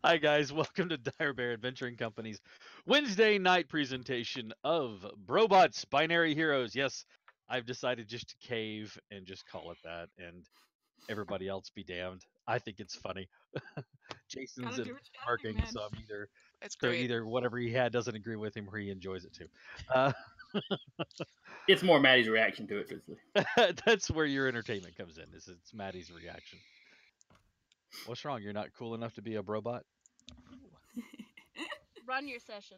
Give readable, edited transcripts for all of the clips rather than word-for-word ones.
Hi guys, welcome to Dire Bear Adventuring Company's Wednesday night presentation of Brobots Binary Heroes. Yes, I've decided just to cave and just call it that, and everybody else be damned. I think it's funny. Jason's Gotta in do what you gotta do, parking, man. so I'm either It's so great. either whatever he had doesn't agree with him, or he enjoys it too. Uh, It's more Maddie's reaction to it, truthfully. that's where your entertainment comes in. It's Maddie's reaction. What's wrong? You're not cool enough to be a Brobot? Run your session.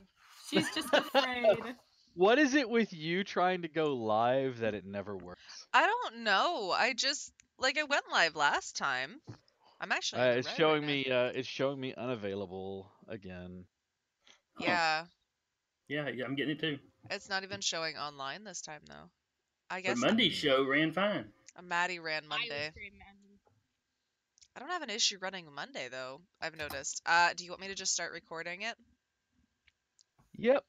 She's just afraid. What is it with you trying to go live that it never works? I don't know. I just I went live last time. I'm actually in the It's red showing right me. It's showing me unavailable again. now. Yeah, Yeah, I'm getting it too. it's not even showing online this time though. I But guess Monday's show ran fine. Maddie ran I Monday. was pretty mad. I don't have an issue running Monday though. I've noticed. Do you want me to just start recording it? Yep.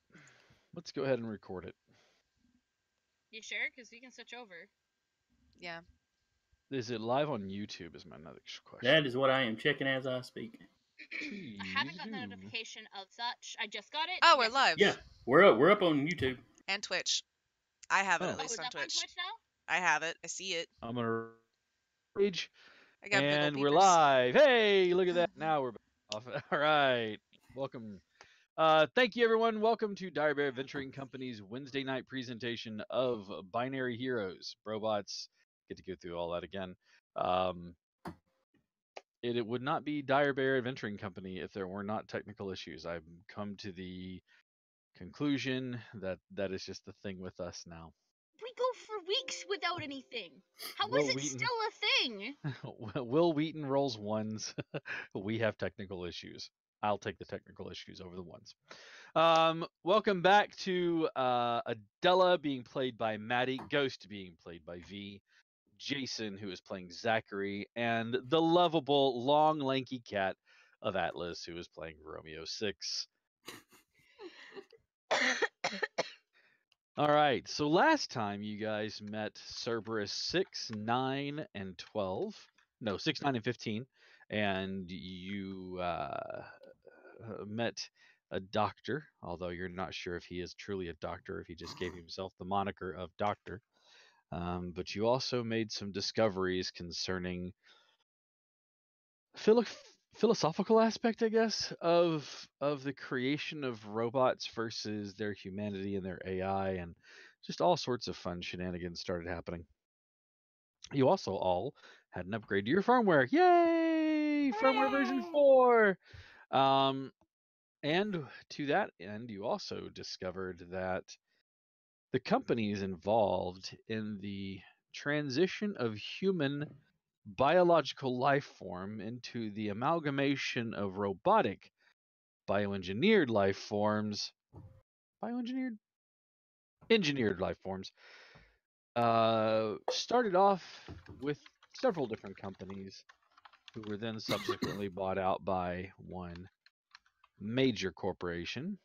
Let's go ahead and record it. You sure? Because we can switch over. Yeah. Is it live on YouTube? Is my next question. That is what I am checking as I speak. I haven't got the notification of such. I just got it. Oh, we're Yes. live. Yeah, we're up on YouTube. And Twitch. I have it Oh. at least it's on up Twitch. on Twitch now? I have it. I see it. I'm gonna page, I got big ol' and we're beepers. live. Hey, look at that! Now we're off. All right, welcome. Thank you, everyone. Welcome to Dire Bear Adventuring Company's Wednesday night presentation of Binary Heroes. Brobots. Get to go through all that again. It would not be Dire Bear Adventuring Company if there were not technical issues. I've come to the conclusion that that is just the thing with us now. We go for weeks without anything. How Will is it Wheaton- still a thing? Will Wheaton rolls ones. We have technical issues. I'll take the technical issues over the ones. Welcome back to Adela being played by Maddie, Ghost being played by V, Jason, who is playing Zachary, and the lovable, long, lanky cat of Atlas, who is playing Romeo 6. All right, so last time you guys met Cerberus 6, 9, and 12. No, 6, 9, and 15. And you met a doctor, although you're not sure if he is truly a doctor, or if he just gave himself the moniker of doctor. But you also made some discoveries concerning philosophical aspect, I guess, of the creation of robots versus their humanity and their AI, and just all sorts of fun shenanigans started happening. You also all had an upgrade to your firmware. Yay! Firmware version 4. And to that end, you also discovered that the companies involved in the transition of human biological life form into the amalgamation of robotic bioengineered life forms, engineered life forms, started off with several different companies who were then subsequently bought out by one major corporation,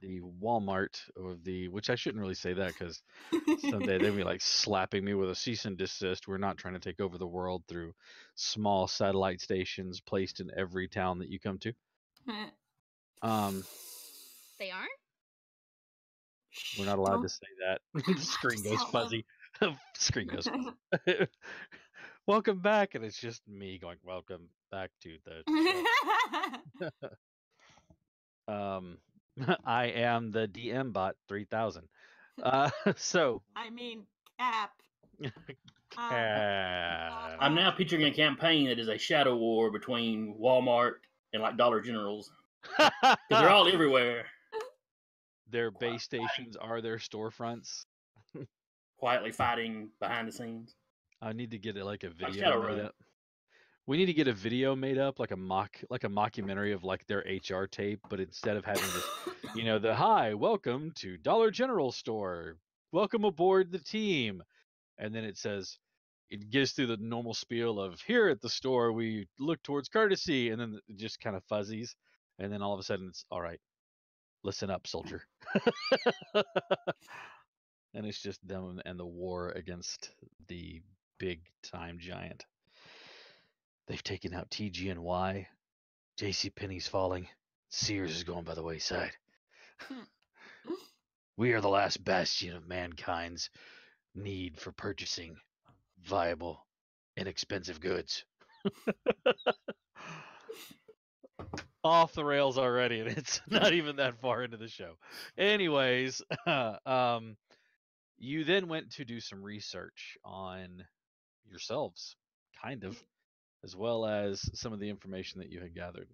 the Walmart of the, which I shouldn't really say that because someday they'll be like slapping me with a cease and desist. We're not trying to take over the world through small satellite stations placed in every town that you come to. They aren't? We're not allowed to say that. The screen goes fuzzy. Screen goes fuzzy. Welcome back, and it's just me going, welcome back to the show. I am the DM bot 3000. So I mean, Cap. I'm now picturing a campaign that is a shadow war between Walmart and like Dollar Generals. Because they're all everywhere. Their base stations are their storefronts. Quietly fighting behind the scenes. I need to get it like a video Shadowrun. made up. We need to get a video made up, like a mockumentary of like their HR tape, but instead of having this, the hi, welcome to Dollar General store, welcome aboard the team, and then it says, it gets through the normal spiel of here at the store we look towards courtesy, and then it just kind of fuzzies, and then all of a sudden it's all right. Listen up, soldier. And it's just them and the war against the big time giant. They've taken out TG&Y. J.C. Penney's falling. Sears is going by the wayside. We are the last bastion of mankind's need for purchasing viable, inexpensive goods. Off the rails already, and it's not even that far into the show. Anyways, you then went to do some research on yourselves, kind of, as well as some of the information that you had gathered.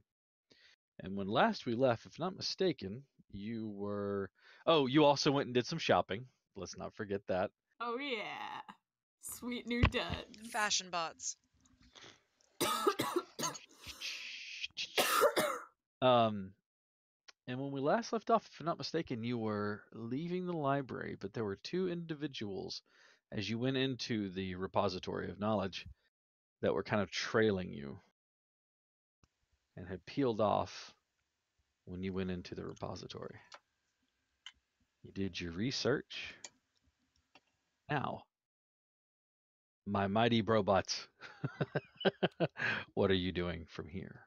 And when last we left, if not mistaken, you were... Oh, you also went and did some shopping. Let's not forget that. Oh yeah. Sweet new duds. Fashion bots. And when we last left off, if I'm not mistaken, you were leaving the library, but there were two individuals as you went into the repository of knowledge that were kind of trailing you and had peeled off when you went into the repository. You did your research. Now, my mighty brobots, what are you doing from here?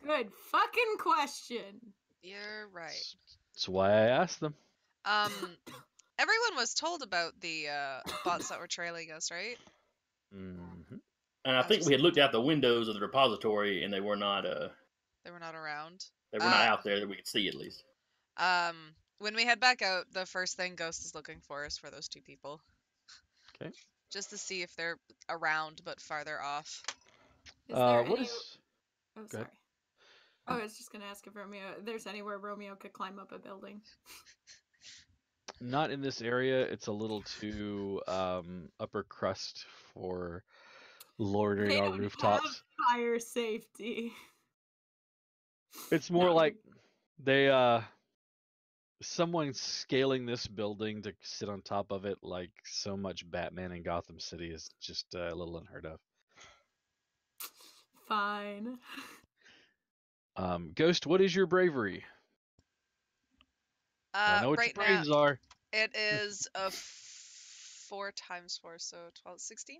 Good fucking question. You're right. That's why I asked them. Everyone was told about the bots that were trailing us, right? Mm-hmm. And I think we had looked out the windows of the repository, and they were not. They were not around. They were not out there that we could see, at least. When we head back out, the first thing Ghost is looking for is for those two people. Okay. Just to see if they're around but farther off. Is there What any... is... Oh, Go sorry. ahead. Oh, I was just gonna ask if there's anywhere Romeo could climb up a building. Not in this area. It's a little too upper crust for lording They our don't rooftops. have fire safety. It's more No. like they someone scaling this building to sit on top of it like so much Batman in Gotham City is just a little unheard of. Fine. Ghost, what is your bravery? I know what right your brains now, are. it is a 4 times 4, so 12, 16?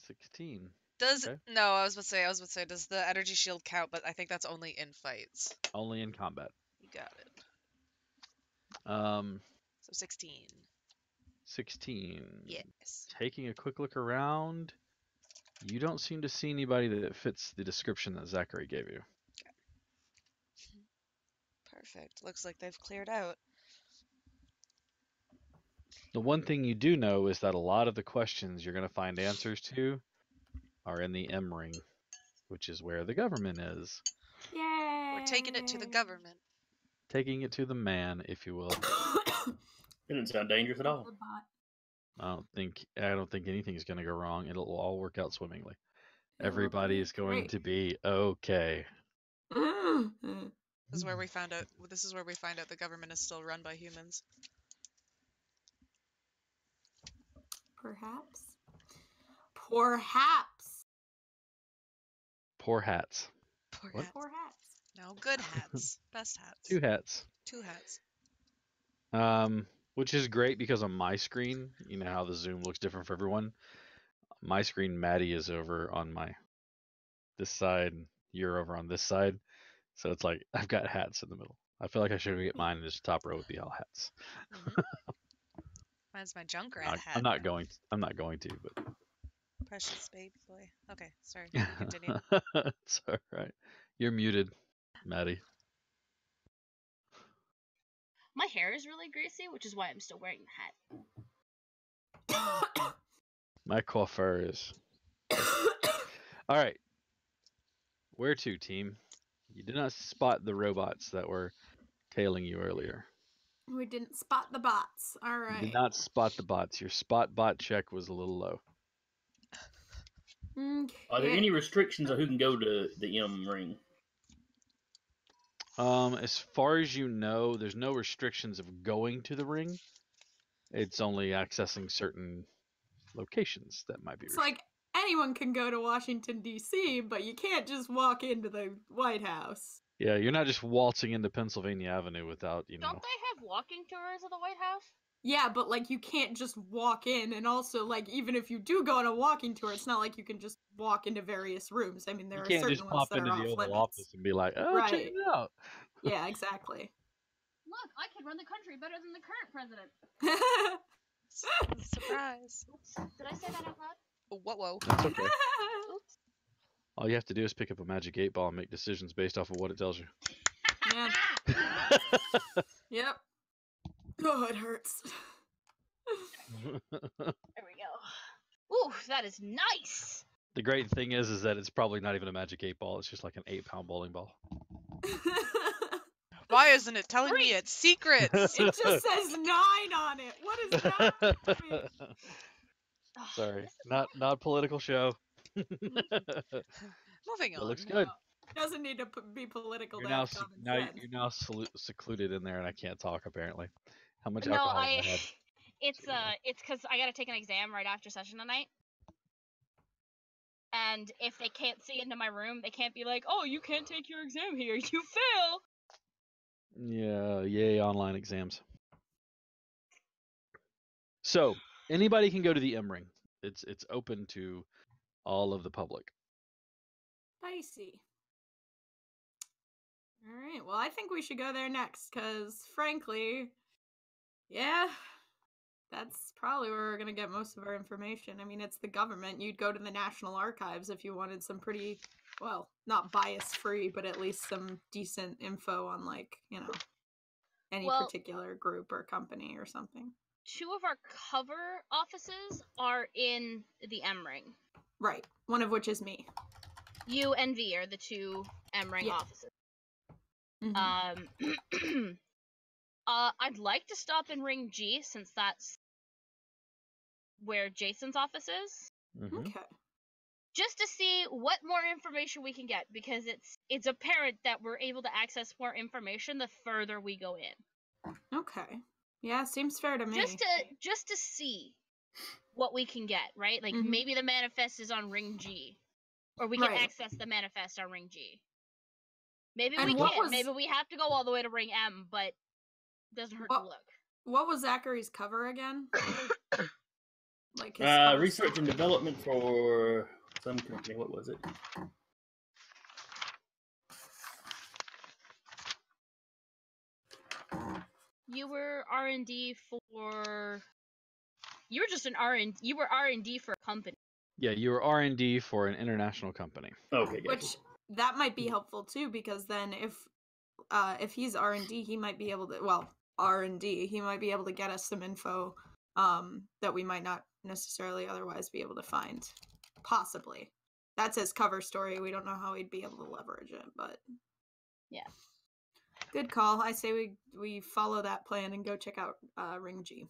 16. Does Okay. No, I was about to say, does the energy shield count? But I think that's only in fights. Only in combat. You got it. So 16. 16. Yes. Taking a quick look around, you don't seem to see anybody that fits the description that Zachary gave you. Perfect. Looks like they've cleared out. The one thing you do know is that a lot of the questions you're going to find answers to are in the M ring, which is where the government is. Yay! We're taking it to the government. Taking it to the man, if you will. It didn't sound dangerous at all. The bot. I don't think anything's going to go wrong. It'll all work out swimmingly. It will Everybody be is going great. to be okay. This is where we found out. This is where we find out the government is still run by humans. Perhaps. Perhaps. Poor hats. Poor What? hats. Poor hats. No, good hats. Best hats. 2 hats. 2 hats. Which is great because on my screen, you know how the zoom looks different for everyone. My screen, Maddie is over on this side. You're over on this side, so it's like I've got hats in the middle. I feel like I should get mine, and this top row would be all hats. Mine's my Junkrat hat. I'm not going to, but Precious baby boy. Okay, sorry. Continue. it's all right. You're muted, Maddie. My hair is really greasy, which is why I'm still wearing the hat. My coiffeur is. All right. Where to, team? You did not spot the robots that were tailing you earlier. We didn't spot the bots. All You right. did not spot the bots. Your spot bot check was a little low. Are there any restrictions on who can go to the M ring? As far as you know, there's no restrictions of going to the ring. It's only accessing certain locations that might be It's like anyone can go to Washington, D.C., but you can't just walk into the White House. Yeah, you're not just waltzing into Pennsylvania Avenue without, you know. Don't they have walking tours of the White House? Yeah, but like you can't just walk in, and also like even if you do go on a walking tour, it's not like you can just walk into various rooms. I mean, there You are can't certain just ones pop that into are the off Oval limits. Office and be like, "Oh, check Right. it out." Yeah, exactly. Look, I can run the country better than the current president. Surprise. Oops. Did I say that out loud? Oh, whoa. That's okay. Oops. All you have to do is pick up a magic 8-ball and make decisions based off of what it tells you. Yeah. Yep. Oh, it hurts. There we go. Ooh, that is nice. The great thing is that it's probably not even a magic 8-ball. It's just like an 8-pound bowling ball. Why isn't it telling me it's secrets? It just says 9 on it. What is that? Ugh, Sorry, this is not political show. Moving It on. looks good. Doesn't need to be political You're to now have common now sense. you're now secluded in there, and I can't talk apparently. How much No, alcohol have I had? it's because I gotta take an exam right after session tonight. And if they can't see into my room, they can't be like, "Oh, you can't take your exam here. You fail." Yeah, yay online exams. So anybody can go to the M Ring. It's open to all of the public. Spicy. All right. Well, I think we should go there next because, frankly, yeah, that's probably where we're going to get most of our information. I mean, it's the government. You'd go to the National Archives if you wanted some pretty, well, not bias-free, but at least some decent info on, like, you know, any Well- particular group or company or something. 2 of our cover offices are in the M Ring. Right. One of which is me. U and V are the 2 M Ring Yeah. offices. Mhm. I'd like to stop in Ring G since that's where Jason's office is, Mhm. Okay. just to see what more information we can get, because it's apparent that we're able to access more information the further we go in. Okay. Yeah, seems fair to me. Just to see what we can get, right? Like Mhm. maybe the manifest is on Ring G, or we can Right. access the manifest on Ring G. Maybe And we what can't. was- Maybe we have to go all the way to Ring M, but doesn't hurt to What- look. What was Zachary's cover again? Like his cover Research story? and development for some company. What was it? You were R&D for. You were just an R&D. You were R&D for a company. Yeah, you were R&D for an international company. Okay, gotcha. Which that might be helpful too, because then if he's R&D, he might be able to, well, R&D, he might be able to get us some info that we might not necessarily otherwise be able to find. Possibly. That's his cover story. We don't know how he'd be able to leverage it, but Yeah. Good call. I say we follow that plan and go check out Ring G.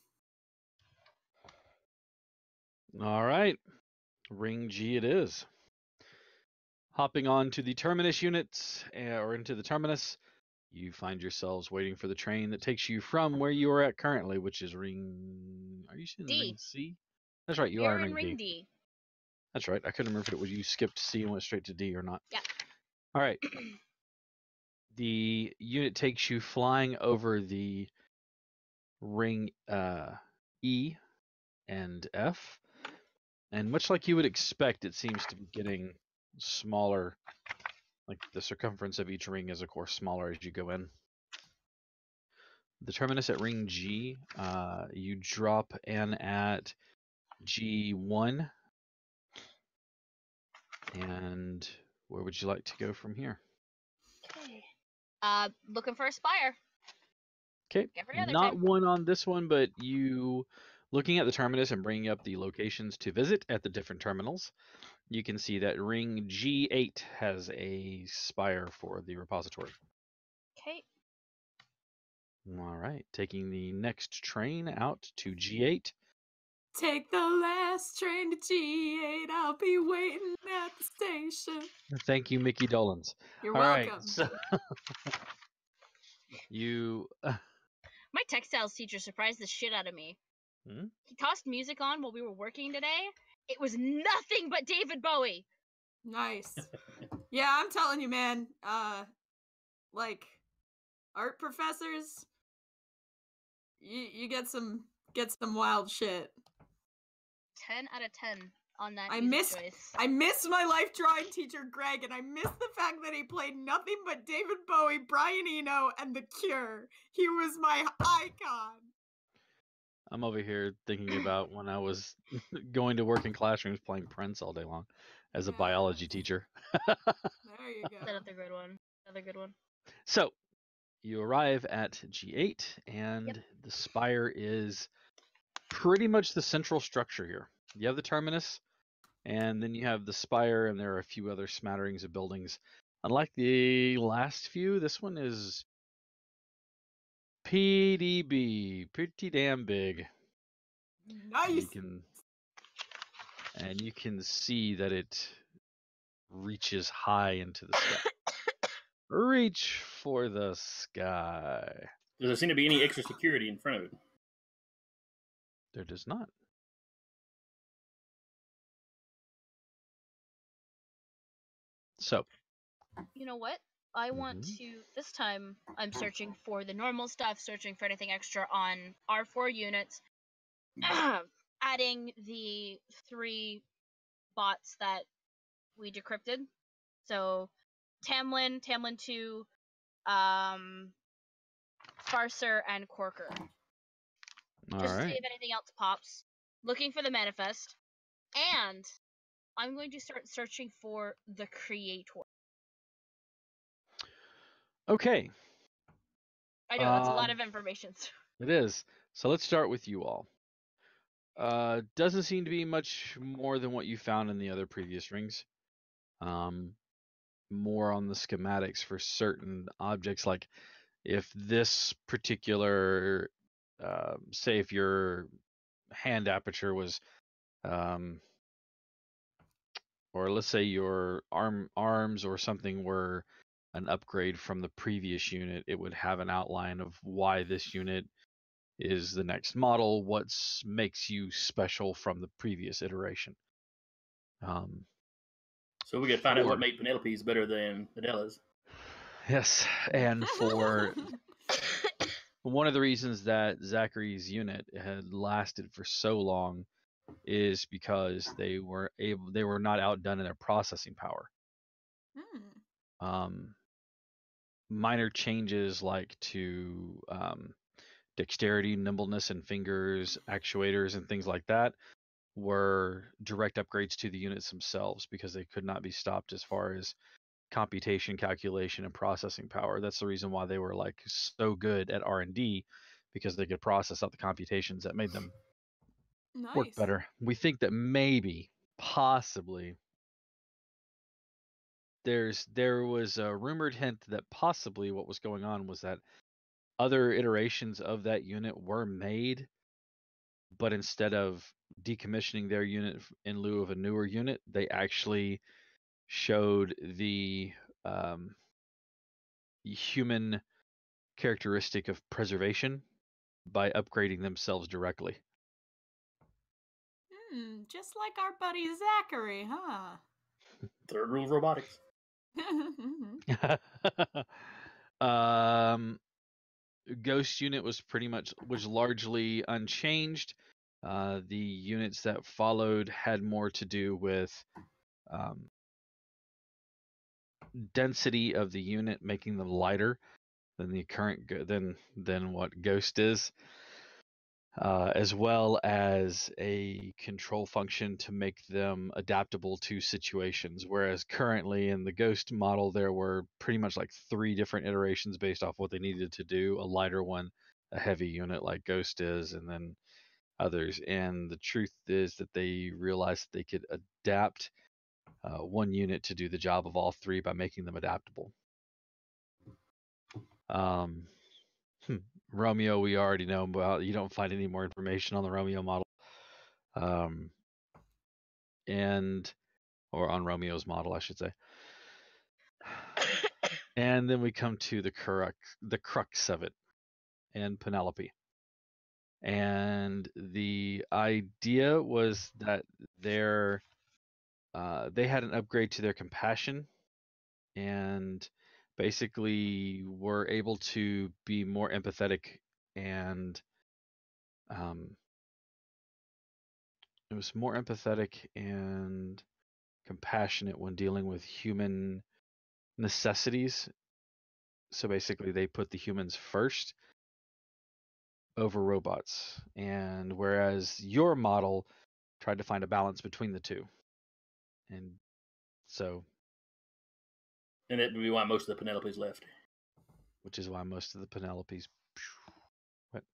All right, Ring G it is. Hopping on to the terminus units or into the terminus, you find yourselves waiting for the train that takes you from where you are at currently, which is Ring. Are you saying D. Ring C? That's right, you You're are in in Ring D. D. That's right. I couldn't remember if it was you skipped C and went straight to D or not. Yeah. All right. The unit takes you flying over the ring E and F, and much like you would expect, it seems to be getting smaller. Like the circumference of each ring is, of course, smaller as you go in. The terminus at ring G, you drop in at G1. And where would you like to go from here? Okay. Looking for a spire. Okay, Every other not time. one on this one, but you looking at the terminus and bringing up the locations to visit at the different terminals, you can see that ring G8 has a spire for the repository. Okay. All right, taking the next train out to G8. Take the last train to G8. I'll be waiting at the station. Thank you, Mickey Dolans. You're All right, welcome. so you My textiles teacher surprised the shit out of me. Hmm? He tossed music on while we were working today. It was nothing but David Bowie. Nice. Yeah, I'm telling you, man. Like art professors, you get some get some wild shit. 10 out of 10 on that I music choice. miss my life drawing teacher Greg, and I miss the fact that he played nothing but David Bowie, Brian Eno, and The Cure. He was my icon. I'm over here thinking about when I was going to work in classrooms playing Prince all day long as a Yes. biology teacher. There you go. Another good one. Another good one. So you arrive at G8, and the spire is pretty much the central structure here. You have the terminus, and then you have the spire, and there are a few other smatterings of buildings. Unlike the last few, this one is PDB, pretty damn big. Nice. You can see that it reaches high into the sky. Reach for the sky. Does there seem to be any extra security in front of it? There does not. So, You know what? I want to. This time, I'm searching for the normal stuff, searching for anything extra on R4 units, adding the 3 bots that we decrypted. So, Tamlin 2, Farser, and Corker. all Just to see right. if anything else pops. Looking for the manifest. And I'm going to start searching for the creator. Okay. I know, that's a lot of information. It is. So let's start with you all. Doesn't seem to be much more than what you found in the other previous rings. More on the schematics for certain objects, like if this particular, say if your hand aperture was, or let's say your arms or something were an upgrade from the previous unit, it would have an outline of why this unit is the next model, what makes you special from the previous iteration. So we could find out what made Penelope's better than Adela's. Yes, and for one of the reasons that Zachary's unit had lasted for so long is because they were not outdone in their processing power. Minor changes like to dexterity, nimbleness, and fingers, actuators, and things like that were direct upgrades to the units themselves because they could not be stopped as far as computation, calculation, and processing power. That's the reason why they were like so good at R&D, because they could process out the computations that made them work better. We think that maybe, possibly, there was a rumored hint that possibly what was going on was that other iterations of that unit were made, but instead of decommissioning their unit in lieu of a newer unit, they actually showed the human characteristic of preservation by upgrading themselves directly. Just like our buddy Zachary, huh? Third rule of robotics. Ghost unit was largely unchanged. The units that followed had more to do with density of the unit, making them lighter than the current than what Ghost is, as well as a control function to make them adaptable to situations. Whereas currently in the Ghost model, there were pretty much like 3 different iterations based off what they needed to do: a lighter one, a heavy unit like Ghost is, and then others. And the truth is that they realized that they could adapt one unit to do the job of all 3 by making them adaptable. Romeo, we already know about. You don't find any more information on the Romeo model, or on Romeo's model, I should say. And then we come to the crux of it, and Penelope. And the idea was that they had an upgrade to their compassion, and basically were able to be more empathetic and it was more empathetic and compassionate when dealing with human necessities. So basically, they put the humans first over robots, and whereas your model tried to find a balance between the two, and so, And that would be why most of the Penelopes left. which is why most of the Penelopes went.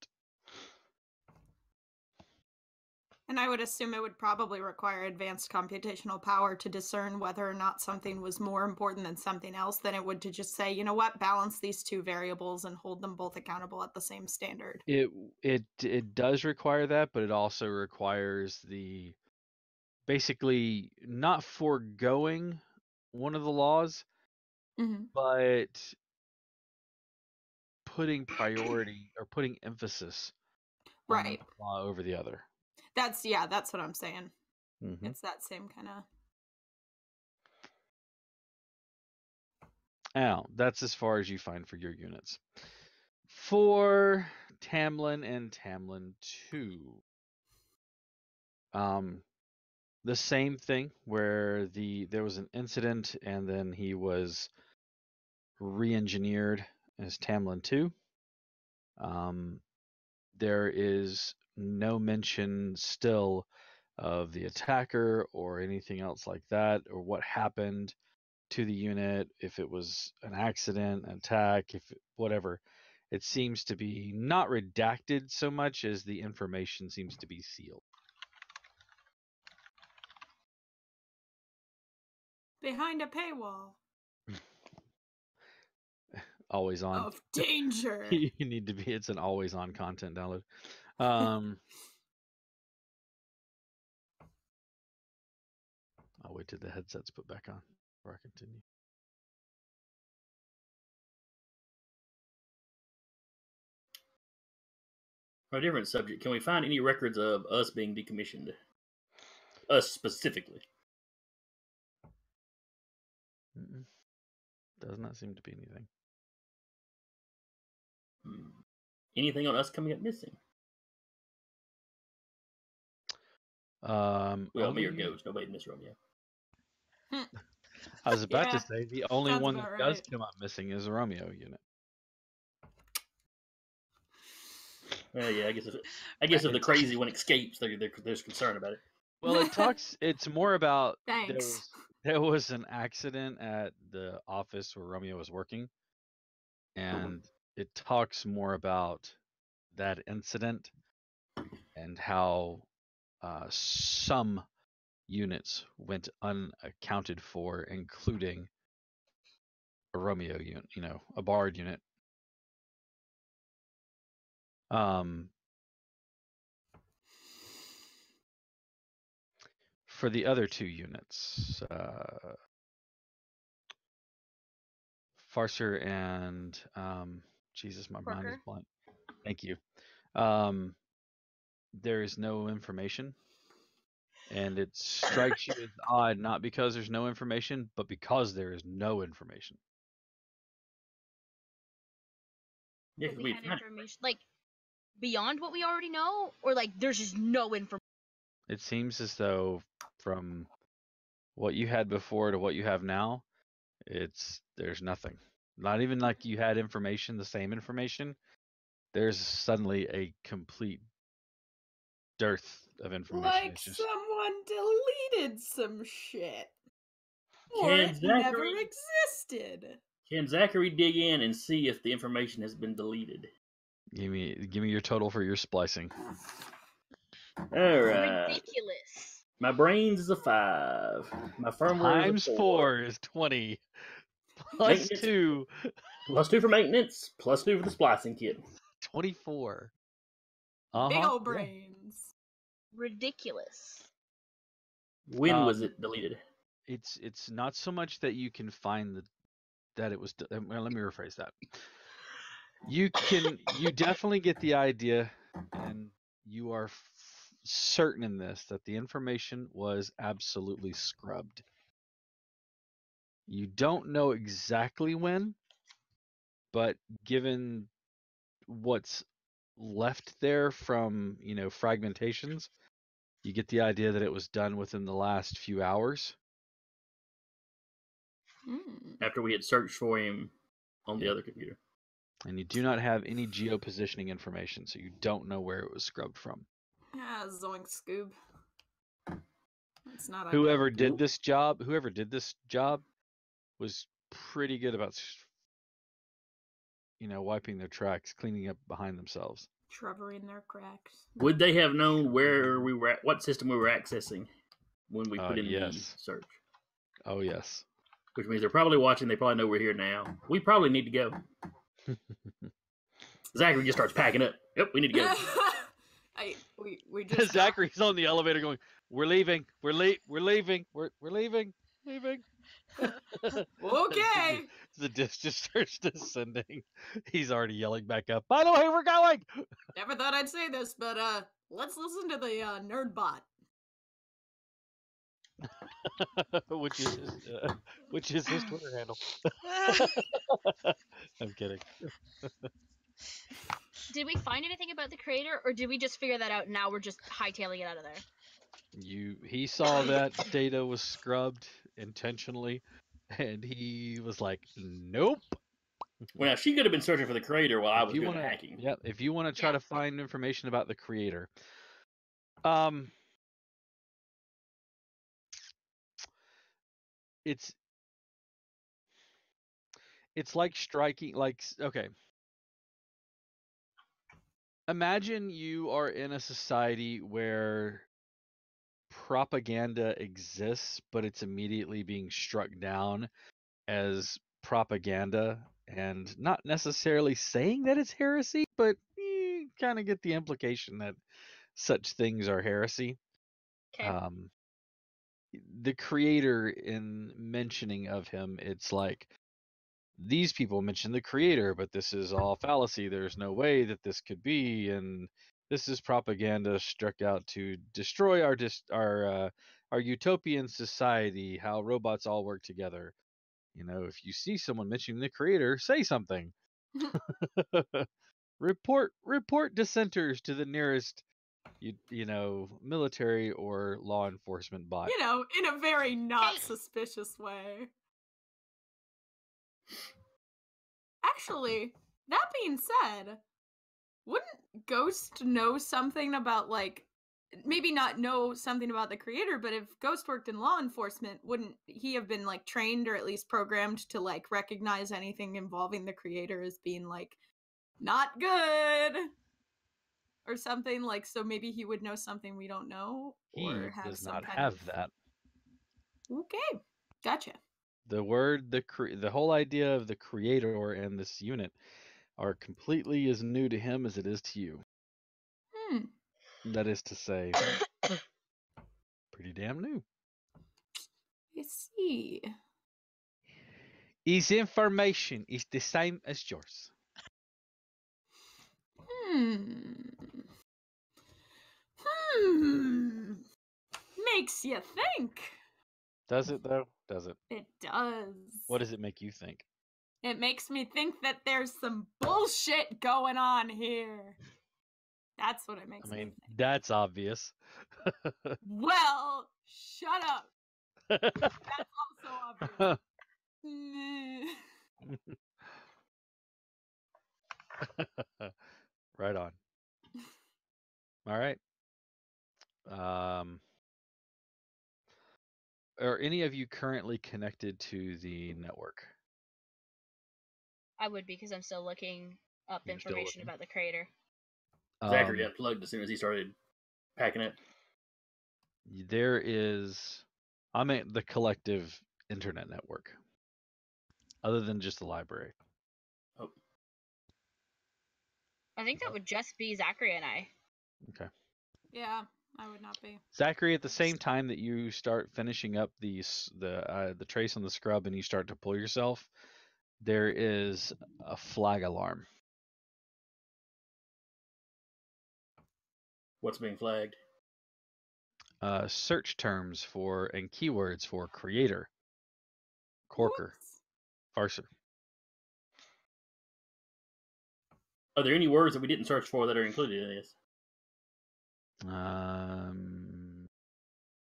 And I would assume it would probably require advanced computational power to discern whether or not something was more important than something else than it would to just say, you know what, balance these two variables and hold them both accountable at the same standard. It does require that, but it also requires the basically not foregoing one of the laws, Mm-hmm. but putting priority or putting emphasis on Right. one law over the other. That's what I'm saying. Mhm. It's that same kind of. Now, that's as far as you find for your units. For Tamlin and Tamlin 2, the same thing where there was an incident and then he was re-engineered as Tamlin 2. There is no mention still of the attacker or anything else like that, or what happened to the unit, if it was an accident, an attack, whatever. It seems to be not redacted so much as the information seems to be sealed. Behind a paywall Always on. of danger. You need to be. It's an always on content download. I'll wait till the headset's put back on before I continue. For a different subject, can we find any records of us being decommissioned? Us specifically. Mm-mm. Does not seem to be anything. Anything on us coming up missing? Well, me or Ghost. Nobody missed Romeo. I was about Yeah, to say the only sounds one that about does right. come up missing is the Romeo unit. Yeah, I guess if the crazy one escapes, there's concern about it. Well, it talks. It's more about Thanks. there was an accident at the office where Romeo was working, and it talks more about that incident and how some units went unaccounted for, including a Romeo unit, a Bard unit. For the other two units, Farser and Jesus, my mind is Parker? blank. Thank you. There is no information, and it strikes you as odd, not because there's no information, but because there is no information. Yeah, But 'cause we we had found information like beyond what we already know, or like there's just no information. It seems as though from what you had before to what you have now, there's nothing. Not even like you had information, the same information. There's suddenly a complete dearth of information. Like It's just someone deleted some shit. Or Can it never Zachary- existed. Can Zachary dig in and see if the information has been deleted? give me your total for your splicing. All right. Ridiculous. My brains is a 5. My firmware Times is a 4 is 20. Plus Maintenance. 2, Plus 2 for maintenance. Plus 2 for the splicing kit. 24. Big old Yeah. brains. Ridiculous. When was it deleted? It's not so much that you can find that it was. Well, let me rephrase that. You definitely get the idea, and you are certain in this that the information was absolutely scrubbed. You don't know exactly when, but given what's left there from fragmentations, You get the idea that it was done within the last few hours. After we had searched for him on the other computer. And you do not have any geopositioning information, so you don't know where it was scrubbed from. Ah, zoink Scoob. That's not Whoever ideal. did this job was pretty good about, wiping their tracks, cleaning up behind themselves. Shrubbery in their cracks. Would they have known where we were at, what system we were accessing when we put in the Yes. search? Oh, yes. Which means they're probably watching. They probably know we're here now. We probably need to go. Zachary just starts packing up. Yep, we need to go. We just Zachary's on the elevator going, "We're leaving. We're leaving. We're leaving. Leaving." Okay. The disc just starts descending. He's already yelling back up. By the way, we're going. Never thought I'd say this, but let's listen to the nerd bot. which is his Twitter handle. I'm kidding. Did we find anything about the creator, or did we just figure that out and now we're just hightailing it out of there? He saw that data was scrubbed intentionally, and he was like, "Nope." Well, now she could have been searching for the creator while I was doing hacking. Yeah, if you want to try to find information about the creator, it's like striking, okay. Imagine you are in a society where propaganda exists, but it's immediately being struck down as propaganda, and not necessarily saying that it's heresy, but you kind of get the implication that such things are heresy. Okay. The creator, in mentioning of him, it's like, these people mention the creator, but this is all fallacy. There's no way that this could be, and this is propaganda struck out to destroy our utopian society, how robots all work together. If you see someone mentioning the creator, say something. report dissenters to the nearest military or law enforcement bot. In a very not suspicious way. Actually, that being said, wouldn't Ghost know something about, maybe not know something about the creator, but if Ghost worked in law enforcement, wouldn't he have been, trained or at least programmed to, recognize anything involving the creator as being, not good? Or something, so maybe he would know something we don't know? Or He have does some not kind have of... that. Okay, gotcha. The whole idea of the creator and this unit are completely as new to him as it is to you. That is to say, pretty damn new. I see. His information is the same as yours. Makes you think. Does it, though? Does it? It does. What does it make you think? It makes me think that there's some bullshit going on here. That's what it makes me think. That's obvious. Well, shut up. That's also obvious. Right on. All right. Are any of you currently connected to the network? I would be, because I'm still looking up You're still information looking? about the creator. Zachary got plugged as soon as he started packing it. I'm at the collective internet network, other than just the library. Oh. I think that would just be Zachary and I. Okay. Yeah, I would not be. Zachary, at the same time that you start finishing up the trace on the scrub and you start to pull yourself, there is a flag alarm. What's being flagged? Search terms and keywords for creator, corker, farser. Are there any words that we didn't search for that are included in this?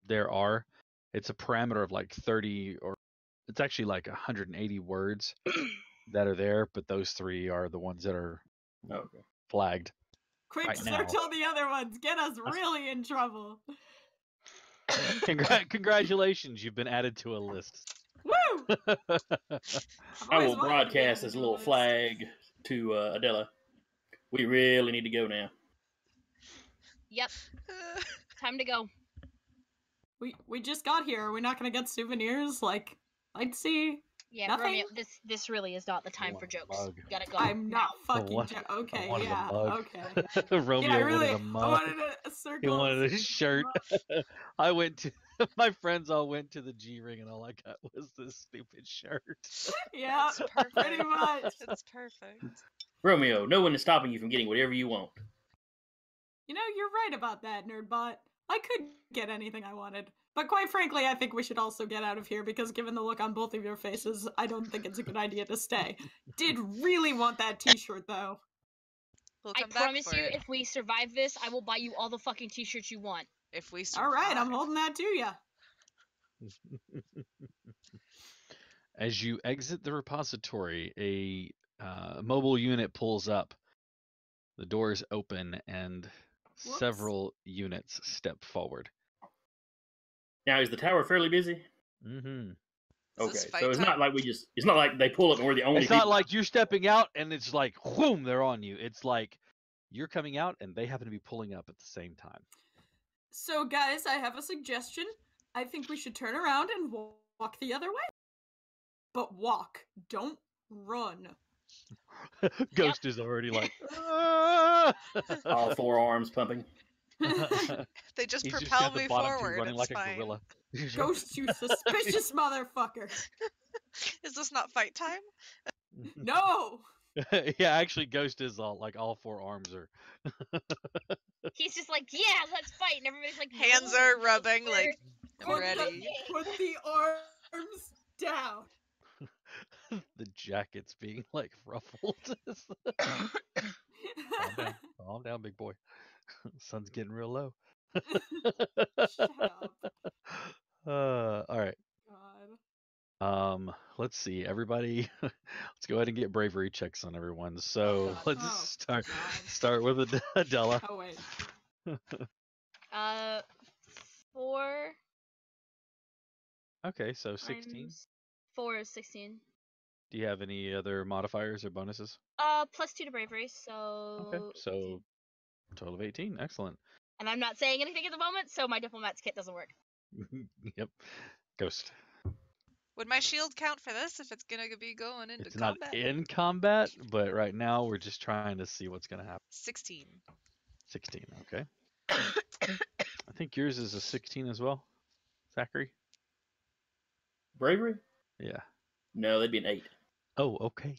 there are. It's a parameter of like 30, or it's actually like 180 words that are there, but those 3 are the ones that are Okay. flagged. Quick, Right search now. all the other ones. Get us really in trouble. Congratulations, you've been added to a list. Woo! I've I always will wanted to be broadcast added this to a little list. flag to Adela. We really need to go now. Yep, time to go. We just got here. Are we not gonna get souvenirs? Like, I'd see. Yeah, Nothing? Romeo, this really is not the time want for a jokes. mug. You gotta go. I'm not I fucking. want- Okay, wanted a yeah, mug. okay. Romeo Yeah, I really. wanted a I mug. wanted a circle. He wanted a shirt. mug. I went to my friends all went to the G ring, and all I got was this stupid shirt. Yeah, It's perfect. pretty much. It's perfect. Romeo, no one is stopping you from getting whatever you want. You know, you're right about that, Nerdbot. I could get anything I wanted. But quite frankly, I think we should also get out of here because given the look on both of your faces, I don't think it's a good idea to stay. Did really want that t-shirt though. We'll I come back promise for you, it if we survive this, I will buy you all the fucking t-shirts you want. if we survive. Alright, I'm holding that to ya. As you exit the repository, a mobile unit pulls up. The doors open, and Whoops. several units step forward. Now, is the tower fairly busy? Mm-hmm. Is Okay, this so fight it's time? not like it's not like they pull up and we're the only It's people. not like you're stepping out and it's like, whoom, they're on you. It's like you're coming out and they happen to be pulling up at the same time. So guys, I have a suggestion. I think we should turn around and walk the other way. But walk, don't run. Ghost is already like, "Ah!" all 4 arms pumping. They just He's just propel at the me bottom two, forward. running It's like a fine. gorilla. Ghost, you suspicious motherfucker. Is this not fight time? No! Yeah, actually, Ghost is all 4 arms are. He's just like, yeah, let's fight, and everybody's like, Hands "No, are no, rubbing, sir." like, I'm Put ready. put the arms down. The jacket's being like ruffled. Calm down, big boy. Sun's getting real low. Shut up. All right. God. Let's see, everybody. Let's go ahead and get bravery checks on everyone. So God. let's Oh, start with Adela. Oh wait. 4 Okay, so 16. times 4 is 16. Do you have any other modifiers or bonuses? Plus 2 to bravery, so. Okay, so total of 18. Excellent. And I'm not saying anything at the moment, so my diplomat's kit doesn't work. Yep. Ghost. Would my shield count for this if it's gonna be going into It's not combat? in combat, but right now we're just trying to see what's gonna happen. 16. 16. Okay. I think yours is a 16 as well, Zachary. Bravery? Yeah. No, that'd be an 8. Oh, okay.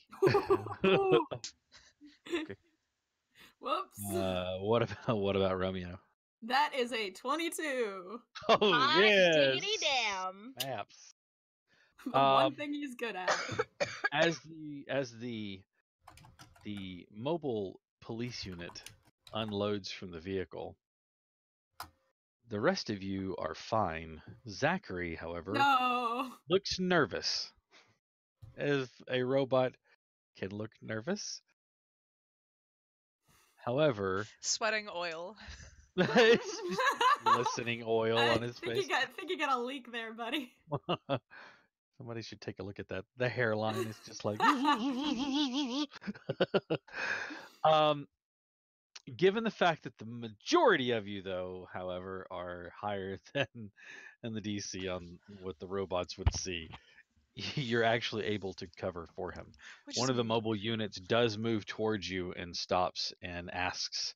Whoops. What about Romeo? That is a 22. Oh Hot yes. diggity damn. Maps. The one Um, thing he's good at. As the mobile police unit unloads from the vehicle, the rest of you are fine. Zachary, however, No. looks nervous. As a robot can look nervous. However, Sweating oil. it's just glistening oil I on his think face. think you got a leak there, buddy. Somebody should take a look at that. The hairline is just like. Given the fact that the majority of you, though, however, are higher than the DC on what the robots would see, you're actually able to cover for him. Which One is of the mobile units does move towards you and stops and asks,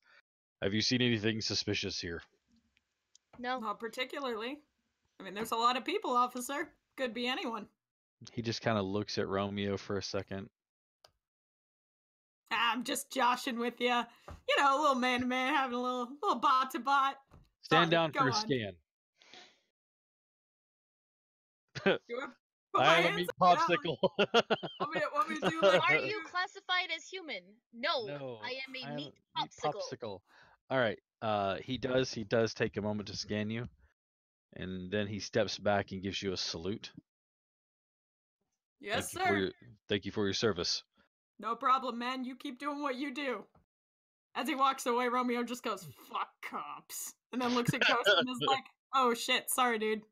"Have you seen anything suspicious here?" No. Not particularly. I mean, there's a lot of people, officer. Could be anyone. He just kind of looks at Romeo for a second. I'm just joshing with you. You know, a little man to man, having a little bot to bot. Stand Sorry, down go for a on. scan. Do I put my I am a hands meat up? popsicle. Want me to do like Are you classified as human? No. No, I am a I am meat a meat popsicle. popsicle. All right. He does take a moment to scan you. And then he steps back and gives you a salute. Yes, Thank you for sir. thank you for your service. No problem, man. You keep doing what you do. As he walks away, Romeo just goes, "Fuck cops," and then looks at Ghost and is like, "Oh shit, sorry, dude."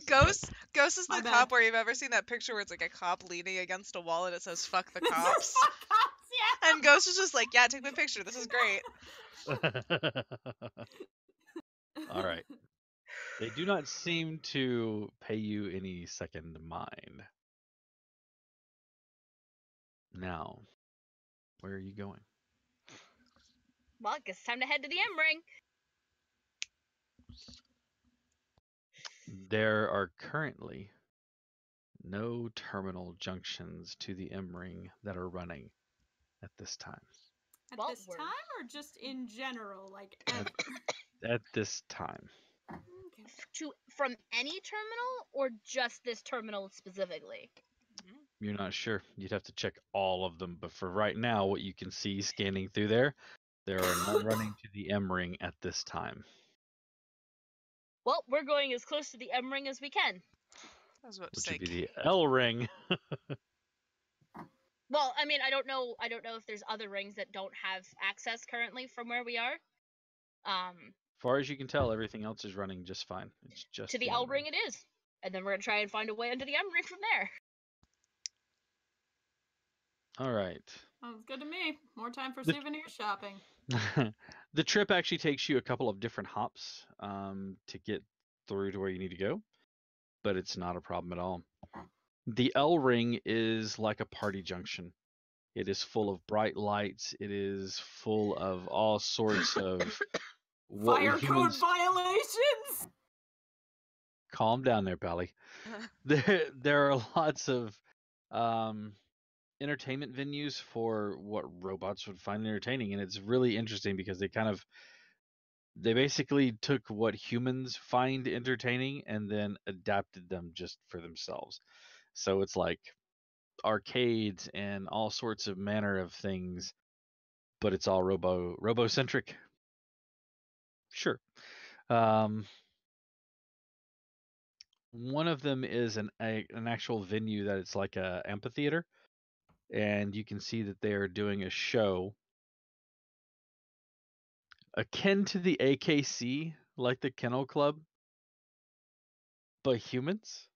Ghost is My the bad. cop where you've ever seen that picture where it's like a cop leaning against a wall and it says "fuck the cops," Fuck cops, yeah. and Ghost is just like, "Yeah, take my picture. This is great." All right. They do not seem to pay you any second mind. Now, where are you going? Well, I guess it's time to head to the M ring. There are currently no terminal junctions to the M ring that are running at this time. At Well, this we're- time, or just in general, like At- ever? At this time. Okay. From any terminal or just this terminal specifically? You're not sure. You'd have to check all of them. But for right now, what you can see scanning through there are none running to the M ring at this time. Well, we're going as close to the M ring as we can. I was about to Which say. would be the L ring. Well, I mean, I don't know if there's other rings that don't have access currently from where we are. As far as you can tell, everything else is running just fine. It's just To the L ring it is. And then we're gonna try and find a way into the M ring from there. All right. Sounds good to me. More time for The- souvenir shopping. The trip actually takes you a couple of different hops to get through to where you need to go, but it's not a problem at all. The L ring is like a party junction. It is full of bright lights. It is full of all sorts of what we Fire code humans. violations. Calm down there, Pally. There are lots of entertainment venues for what robots would find entertaining, and it's really interesting because they basically took what humans find entertaining and then adapted them just for themselves. So it's like arcades and all sorts of manner of things, but it's all robo-centric. Sure. One of them is an actual venue that it's like a amphitheater, and you can see that they are doing a show akin to the AKC, like the Kennel Club, but humans.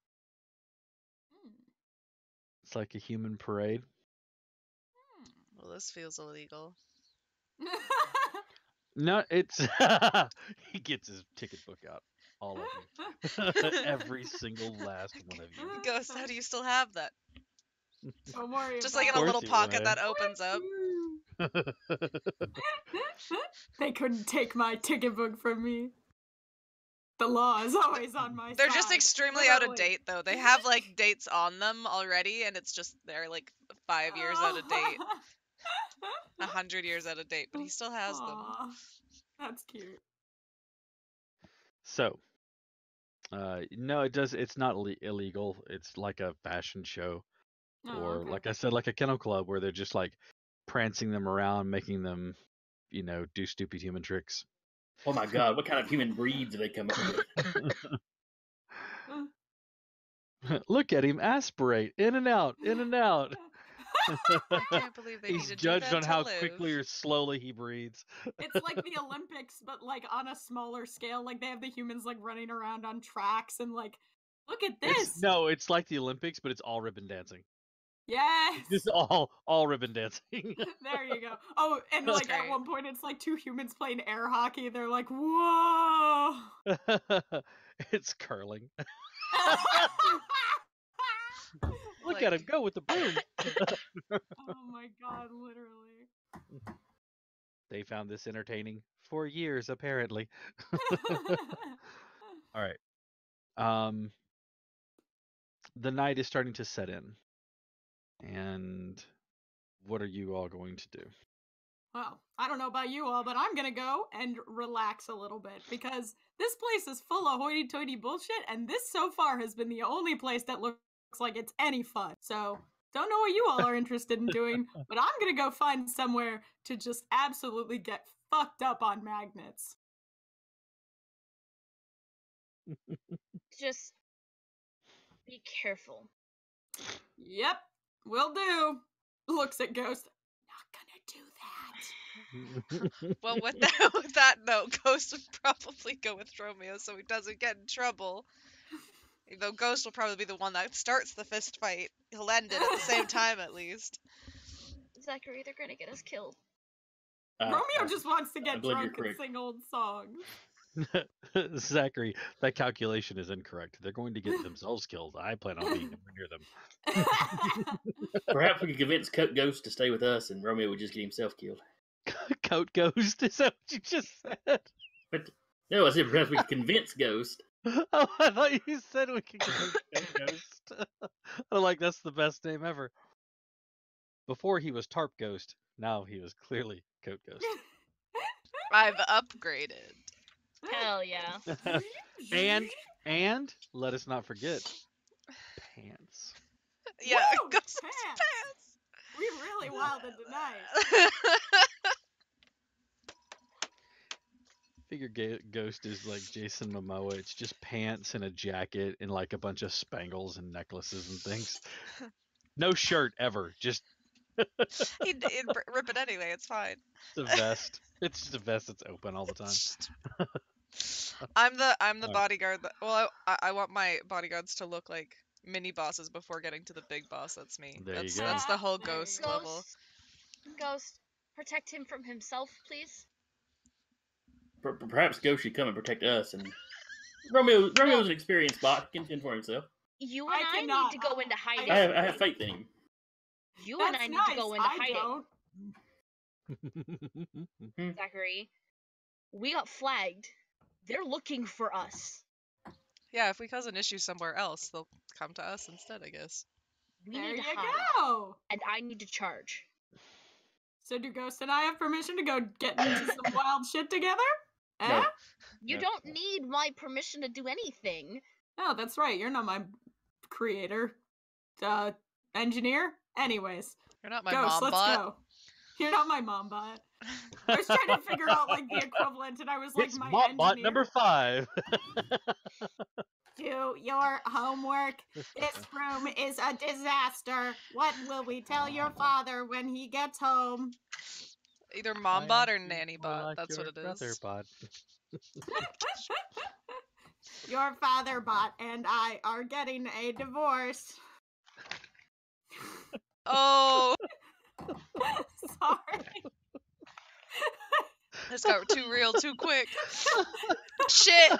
It's like a human parade. Well, this feels illegal. No, it's he gets his ticket book out. All of you. Every single last one of you. Ghost, how do you still have that? Don't worry. Just about like in a course little you pocket would. that opens up. They couldn't take my ticket book from me. The law is always on my side. They're just extremely out of literally. date, though. They have like dates on them already, and it's just they're like 5 years out of date, 100 years out of date, but he still has them. Aw, that's cute. So, no, it's not illegal. It's like a fashion show, Oh, or okay. like I said, like a kennel club where they're just like prancing them around, making them, do stupid human tricks. Oh my god, what kind of human breeds do they come up with? Look at him aspirate in and out, in and out. I can't believe they He's need to do judged that on to how live. quickly or slowly he breathes. It's like the Olympics, but like on a smaller scale. Like they have the humans like running around on tracks and like, look at this. It's like the Olympics, but it's all ribbon dancing. Yes. Just all ribbon dancing. There you go. Oh, and That's like at great. one point it's like two humans playing air hockey. They're like, whoa. It's curling. Look Like- at him go with the broom. Oh my god, literally. They found this entertaining for years, apparently. All right. The night is starting to set in. And what are you all going to do? Well, I don't know about you all, but I'm gonna go and relax a little bit because this place is full of hoity-toity bullshit, and this so far has been the only place that looks like it's any fun. So, don't know what you all are interested in doing, but I'm gonna go find somewhere to just absolutely get fucked up on magnets. Just be careful. Yep, will do. Looks at Ghost. Not gonna do that. Well, with that note, Ghost would probably go with Romeo so he doesn't get in trouble. Though Ghost will probably be the one that starts the fist fight. He'll end it at the same time, at least. Zachary, they're gonna get us killed. Romeo just wants to get believe you're drunk and correct. sing old songs. Zachary, that calculation is incorrect. They're going to get themselves killed. I plan on being nowhere near them. Perhaps we could convince Ghost to stay with us, and Romeo would just get himself killed. Coat Ghost, is that what you just said? But no, I said perhaps we could convince Ghost. Oh, I thought you said we could go Coat Ghost. I'm like, that's the best name ever. Before he was Tarp Ghost, now he was clearly Coat Ghost. I've upgraded. Hell yeah. and let us not forget pants. Yeah, Woo! Ghost's Pants! We really wilded tonight. pants. Figure Ghost is like Jason Momoa. It's just pants and a jacket and like a bunch of spangles and necklaces and things. No shirt ever. Just He'd rip it anyway. It's fine. the vest. It's just a vest that's open all the time. I'm the Alright. bodyguard. Well, I want my bodyguards to look like mini bosses before getting to the big boss. That's me. There you That's go. that's the whole There you ghost go. level. Ghost, protect him from himself, please. Perhaps Ghost should come and protect us. And Romeo's an experienced bot. He can fend for himself. You and I I cannot. need to go into hiding. I have faith in him. You That's and I need nice. to go into I hiding. don't. Zachary, we got flagged. They're looking for us. Yeah, if we cause an issue somewhere else, they'll come to us instead, I guess. We There need you to hide, go. and I need to charge. So do Ghost and I have permission to go get into some wild shit together? Eh? No. You No. don't need my permission to do anything. No, that's right. You're not my creator. Engineer? Anyways. You're not my Ghost, mom let's bot. go. You're not my mom bot. I was trying to figure out like the equivalent, and I was like, It's my bot engineer. number 5. Do your homework. This room is a disaster. What will we tell your father when he gets home? Either mom bot or nanny bot. That's what it Brother is. bot. Your father bot and I are getting a divorce. Oh, Sorry. this got too real too quick. Shit.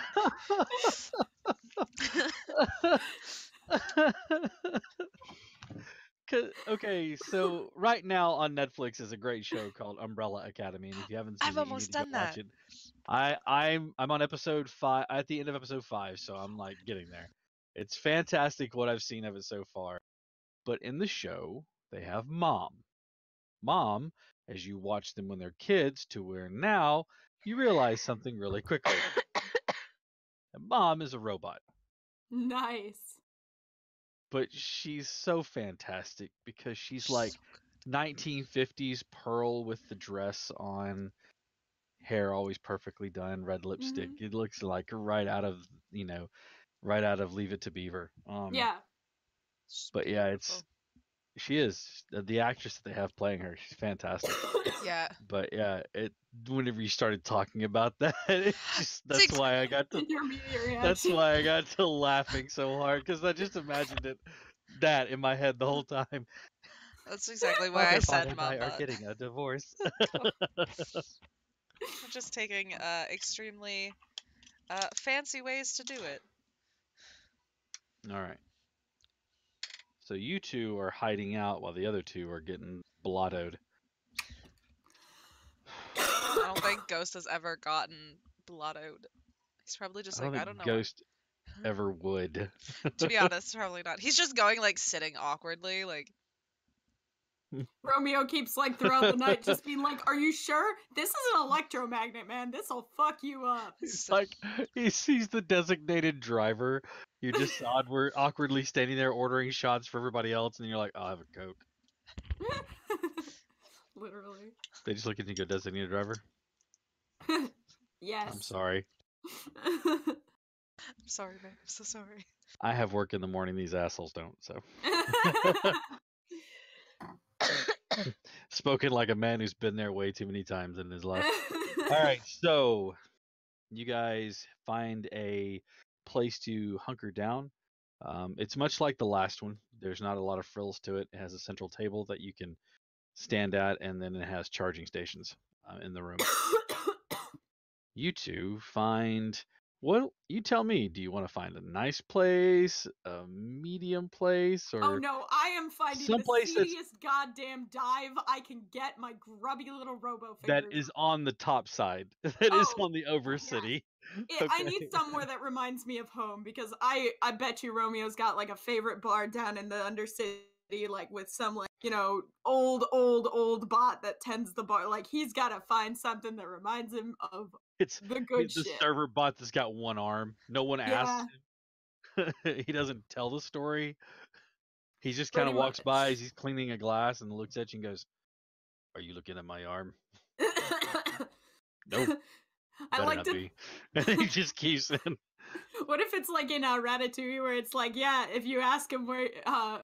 Okay, so right now on Netflix is a great show called Umbrella Academy, and if you haven't seen I've it, almost you need to go done watch that. it. I'm on episode 5, at the end of episode 5, so I'm like getting there. It's fantastic what I've seen of it so far. But in the show, they have Mom. Mom, as you watch them when they're kids to where now, you realize something really quickly. And Mom is a robot. Nice. But she's so fantastic because she's like 1950s Pearl with the dress on, hair always perfectly done, red lipstick. It looks like right out of Leave It to Beaver. Yeah. But yeah, she is the actress that they have playing her. She's fantastic. Yeah. But yeah, whenever you started talking about that, that's why I got to Your immediate reaction. that's why I got to laughing so hard because I just imagined that in my head the whole time. That's exactly why I Father said and mom I are bot. getting a divorce. I'm just taking extremely fancy ways to do it. All right. So you two are hiding out while the other two are getting blottoed. I don't think Ghost has ever gotten blottoed. He's probably just like, I don't know. Ghost ever would. To be honest, probably not. He's just going like sitting awkwardly, like. Romeo keeps like throughout the night just being like, "Are you sure? This is an electromagnet, man. This'll fuck you up." It's like he sees the designated driver. You're just awkwardly standing there ordering shots for everybody else, and you're like, "I'll have a Coke." Literally. They just look at you and go, "Designated driver." Yes. I'm sorry. I'm sorry, man. I'm so sorry. I have work in the morning. These assholes don't. So, spoken like a man who's been there way too many times in his life. All right, so you guys find a place to hunker down. It's much like the last one. There's not a lot of frills to it. It has a central table that you can stand at, and then it has charging stations in the room. You two find, well, you tell me. Do you want to find a nice place, a medium place, or Oh no, I am finding the someplace that's- seediest goddamn dive I can get my grubby little robo that fingers. is on the top side, that is Oh, on the Overcity? I need somewhere that reminds me of home because I bet you Romeo's got like a favorite bar down in the Undercity, like with some like, you know, old bot that tends the bar. Like he's got to find something that reminds him of It's the good the shit. server bot that's got one arm. No one asked him. He doesn't tell the story. He just kind of Pretty walks by much. as he's cleaning a glass and looks at you and goes, "Are you looking at my arm?" Nope. I Better like not to. be. And he just keeps in. What if it's like in Ratatouille, where it's like, yeah, if you ask him where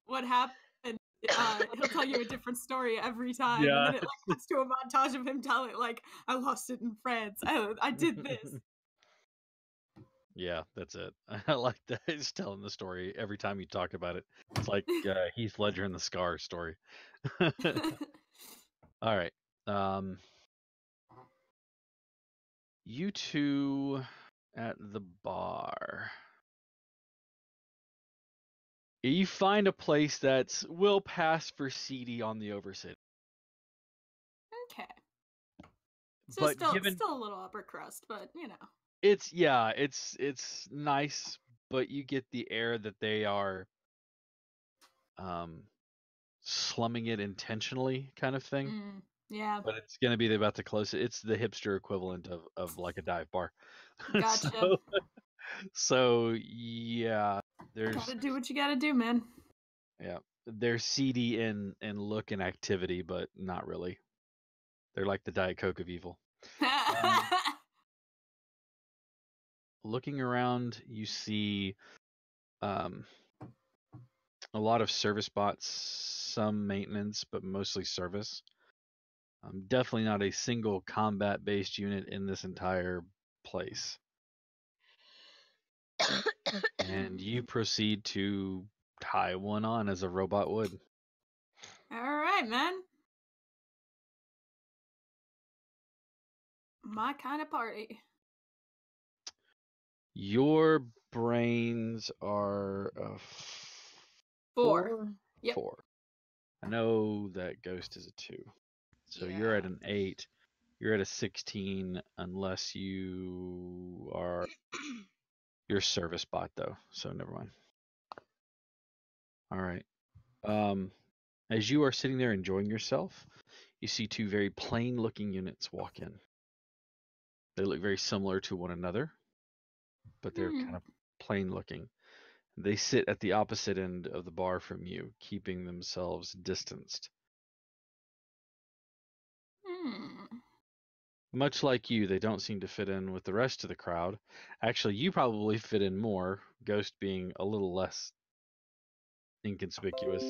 what happened, he'll tell you a different story every time, Yeah. and then it like cuts to a montage of him telling, like, I lost it in France. I did this. Yeah, that's it. I like that. He's telling the story every time you talk about it. It's like Heath Ledger and the Scar story. All right. You two at the bar. You find a place that's will pass for seedy on the Overcity. Okay. So But still given a little upper crust, but you know. it's nice, but you get the air that they are slumming it intentionally, kind of thing. Yeah. But it's gonna be about the closest. It's the hipster equivalent of like a dive bar. Gotcha. So yeah, there's Gotta do what you gotta do, man. yeah, they're seedy in look and activity, but not really. They're like the Diet Coke of evil. Looking around, you see a lot of service bots, some maintenance, but mostly service. Definitely not a single combat-based unit in this entire place. And you proceed to tie one on as a robot would. All right, man. My kind of party. Your brains are a 4. Yep. 4. I know that Ghost is a 2. So you're at an 8. You're at a 16 unless you are your service bot though. So never mind. All right. As you are sitting there enjoying yourself, you see 2 very plain looking units walk in. They look very similar to one another, but they're kind of plain looking. They sit at the opposite end of the bar from you, keeping themselves distanced. Much like you, they don't seem to fit in with the rest of the crowd. Actually, you probably fit in more, Ghost being a little less inconspicuous.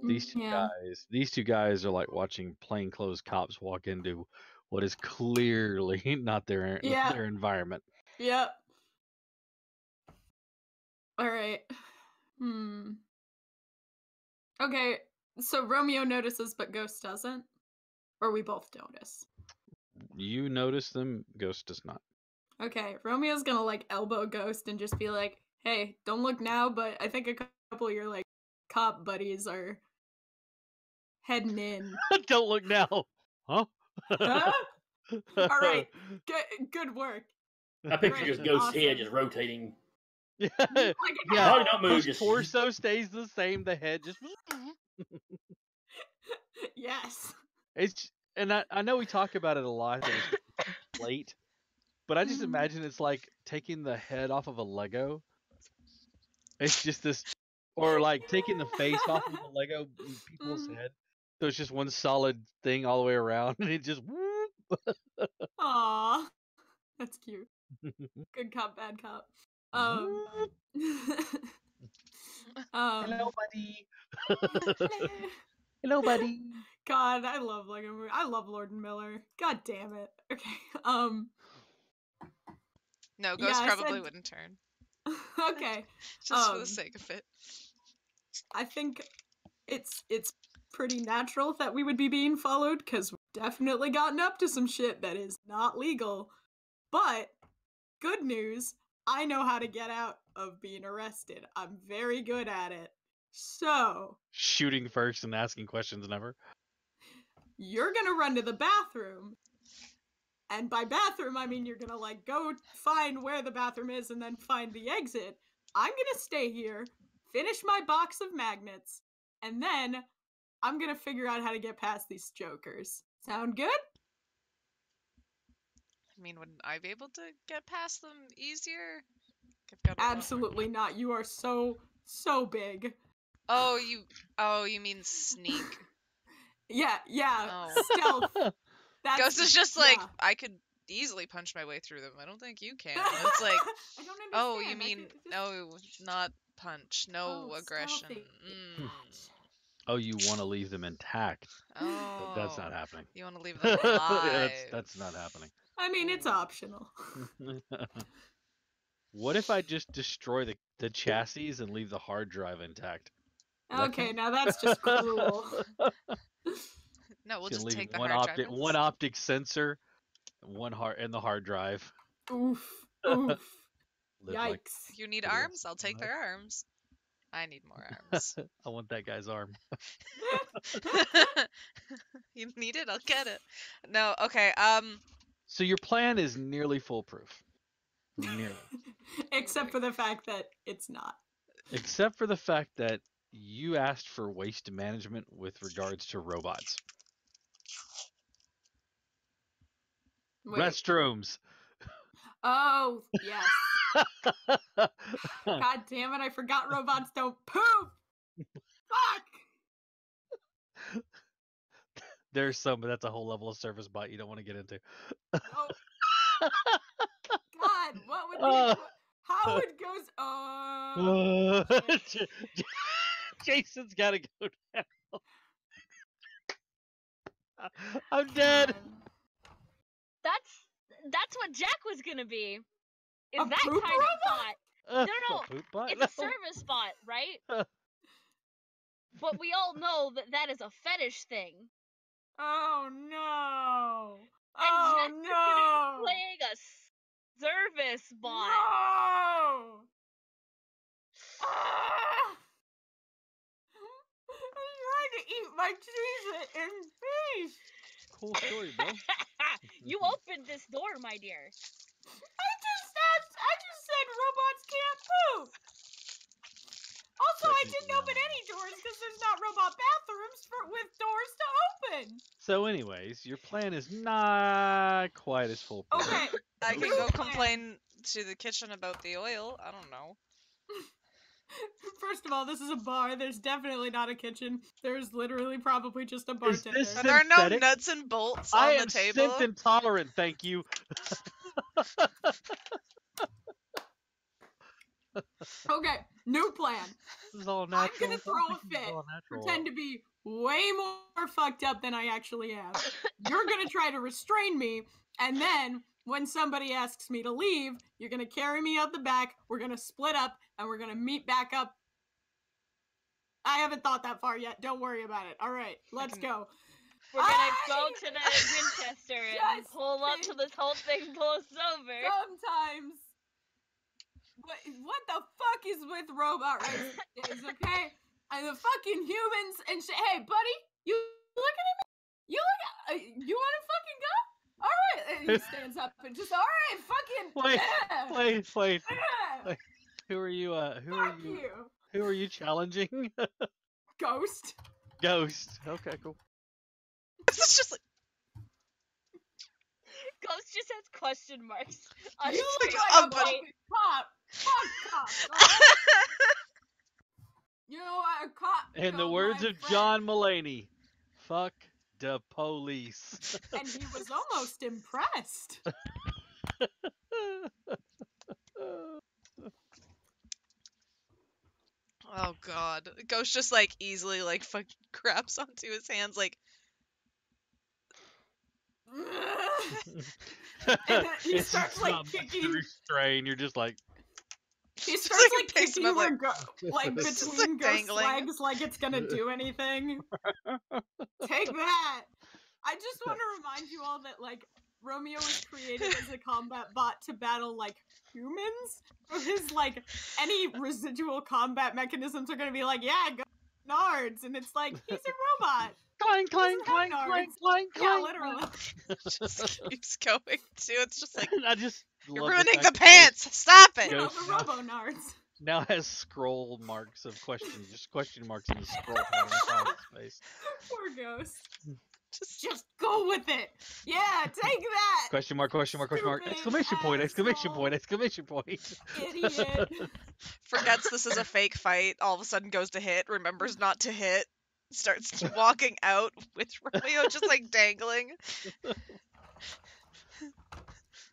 These two guys are like watching plainclothes cops walk into what is clearly not their environment. Yep. All right. Okay, so Romeo notices, but Ghost doesn't? Or we both notice? You notice them, Ghost does not. Okay, Romeo's gonna like elbow Ghost and just be like, hey, don't look now, but I think a couple of your like cop buddies are heading in. Don't look now. Huh? Huh? All right, good work. I picture Great, just Ghost's head awesome. just rotating. Yeah, Like yeah. Probably not move. His Just torso stays the same. The head just. yes. And I know we talk about it a lot. That it's late, but I just imagine it's like taking the head off of a Lego. It's just this, or like taking the face off of a Lego people's head. So it's just one solid thing all the way around, and it just. Aww. That's cute. Good cop, bad cop. Um, Hello, buddy. Hello, buddy. God, I love Lego Movie. I love Lord and Miller. God damn it. Okay. No, Yeah, Ghost I probably said- wouldn't turn. Okay. Just for the Um, sake of it. I think it's pretty natural that we would be being followed because we've definitely gotten up to some shit that is not legal. But good news, I know how to get out of being arrested. I'm very good at it. So Shooting first and asking questions never. you're gonna run to the bathroom. And by bathroom, I mean you're gonna like go find where the bathroom is and then find the exit. I'm gonna stay here, finish my box of magnets, and then I'm gonna figure out how to get past these jokers. Sound good? I mean, wouldn't I be able to get past them easier? I've got a lot more- Absolutely not. You are so big. Oh, you mean sneak. Yeah, Oh. stealth. That's, Ghost is just like, yeah. I could easily punch my way through them. I don't think you can. It's like, I don't understand. oh, you I mean, could just- no, not punch, no Oh, aggression. stealthy. Mm. Oh, you want to leave them intact? Oh, That's not happening. You want to leave them alive. Yeah, that's not happening. I mean, it's optional. What if I just destroy the chassis and leave the hard drive intact? Okay, now that's just cruel. No, we'll Can just leave take the one hard optic, drive. one optic sensor, and the hard drive. Oof. Live like- Yikes. You need It is. arms? I'll take their arms. I need more arms. I want that guy's arm. You need it? I'll get it. No, okay. So your plan is nearly foolproof. Nearly. Except for the fact that it's not. Except for the fact that you asked for waste management with regards to robots. Wait. Restrooms. Oh, yes. God damn it, I forgot robots don't poop! Fuck! There's some, but that's a whole level of service bot you don't want to get into. Oh. God, what would be... How would goes... Jason's gotta go down. I'm dead. That's what Jack was gonna be. Is A that poop kind of bot? No, A poop bot? it's a service bot, right? But we all know that that is a fetish thing. Oh no! And Oh Jack is gonna no! be playing a service bot. No! Ah! I'm trying to eat my cheese in peace. Cool story, bro. You opened this door, my dear. I just said robots can't poop. Also, I didn't open any doors because there's not robot bathrooms with doors to open. So, anyways, your plan is not quite as foolproof. Okay. I can New go plan. complain to the kitchen about the oil. I don't know. First of all, this is a bar. There's definitely not a kitchen. There's literally probably just a Is bartender. this Are there no Synthetic? nuts and bolts I on am the table? synth intolerant, thank you. Okay, new plan. This is all I'm natural. gonna throw a This is fit. all natural. Pretend to be way more fucked up than I actually am. You're gonna try to restrain me, and then when somebody asks me to leave, you're gonna carry me out the back, we're gonna split up, and we're gonna meet back up. I haven't thought that far yet. Don't worry about it. Alright, let's go. We're gonna I go to the Winchester and just pull up till this whole thing blows over. Sometimes. What the fuck is with robot race days, okay? And the fucking humans and shit. Hey, buddy, you looking at me? You look. You want to fucking go? All right. And he stands up and just, all right, fucking. Wait. Yeah. Who are you? Fuck you. Who are you challenging? Ghost. Ghost. Okay, cool. It's just like, Ghost just has question marks. On You his look face. like a but- fucking cop. Fuck cops. All right? You know what? A cop. In the killed words my of friend, John Mulaney, fuck the police. and he was almost impressed. Oh god. Ghost just like easily like grabs onto his hands like And then he It's starts just like not much to kicking. restrain. You're just like, He Just starts like like picks him kicking up, her like Just, between like, Ghost's dangling. legs like it's gonna do anything. Take that! I just want to remind you all that like Romeo was created as a combat bot to battle like humans. So his like any residual combat mechanisms are gonna be like, yeah, go nards, and it's like he's a robot. clank, clank, doesn't have clank, clank, nards. clank, Yeah, clank. literally. just keeps going too. It's just like I just you're love ruining fact the that pants. Stop it. You know, Ghost the robo nards. now has scroll marks of questions, just question marks in the scroll pattern across his face. Poor Ghost. Just Just go with it. Yeah, take that. Question mark, question mark, question mark, Stupid exclamation point, exclamation asshole. point, exclamation point. Idiot. forgets this is a fake fight. All of a sudden goes to hit, remembers not to hit, starts walking out with Romeo just like dangling.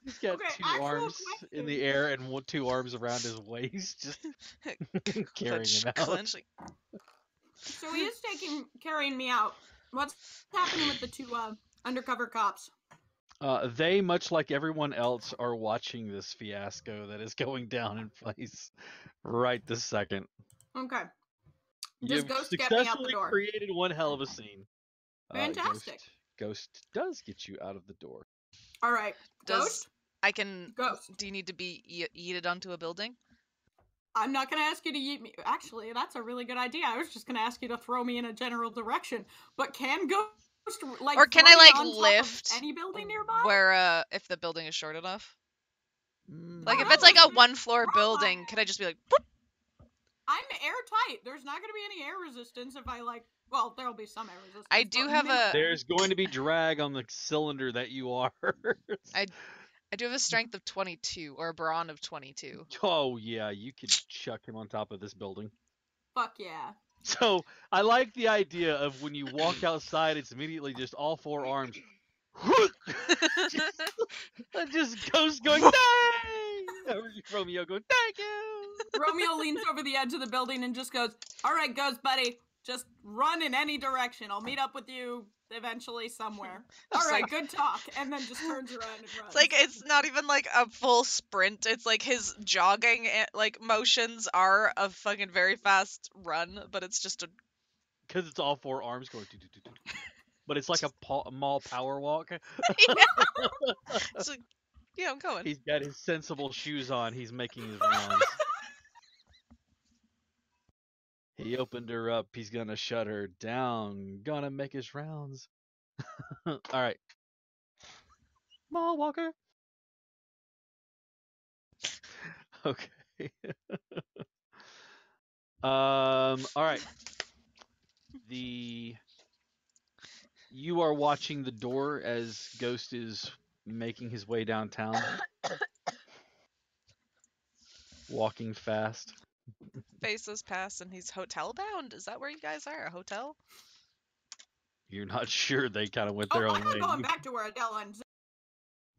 He's got Okay, two actual arms in the question. air and two arms around his waist, just carrying him out. Clench. So he is carrying me out. What's happening with the two undercover cops? They, much like everyone else, are watching this fiasco that is going down in place right this second. Okay. Does You've Ghost get me out the successfully door? created one hell of a scene. Fantastic. Ghost does get you out of the door. All right. Ghost? Ghost. Do you need to be yeeted onto a building? I'm not going to ask you to yeet me. Actually, that's a really good idea. I was just going to ask you to throw me in a general direction. But can Ghost, like, Or can throw I, me like, on top of lift any building nearby? Where if the building is short enough? Like if that it's like would a be one-floor wrong. building, can I just be like, boop? I'm airtight. There's not going to be any air resistance if I, like... Well, there'll be some air resistance. I do but have minimal. There's going to be drag on the cylinder that you are. I do have a strength of 22 or a brawn of 22. Oh yeah, you could chuck him on top of this building. Fuck yeah. So I like the idea of when you walk outside, it's immediately just all four arms. just Ghost going, "Dang!" Romeo going, "Thank you." Romeo leans over the edge of the building and just goes, all right, Ghost buddy, just run in any direction. I'll meet up with you eventually somewhere. All Just right, like- good talk. And then just turns around and runs. It's like it's not even like a full sprint. It's like his jogging like motions are a fucking very fast run, but it's just a Because it's all four arms going. But it's like a mall power walk. it's like, yeah, I'm going. He's got his sensible shoes on. He's making his rounds. He opened her up. He's gonna shut her down. Gonna make his rounds. All right. Mall walker. Okay. All right. You are watching the door as Ghost is making his way downtown. Walking fast. Faces pass and he's hotel bound. Is that where you guys are? A hotel? You're not sure. They kind of went oh, their I'm own way. not going back to where Adele ends.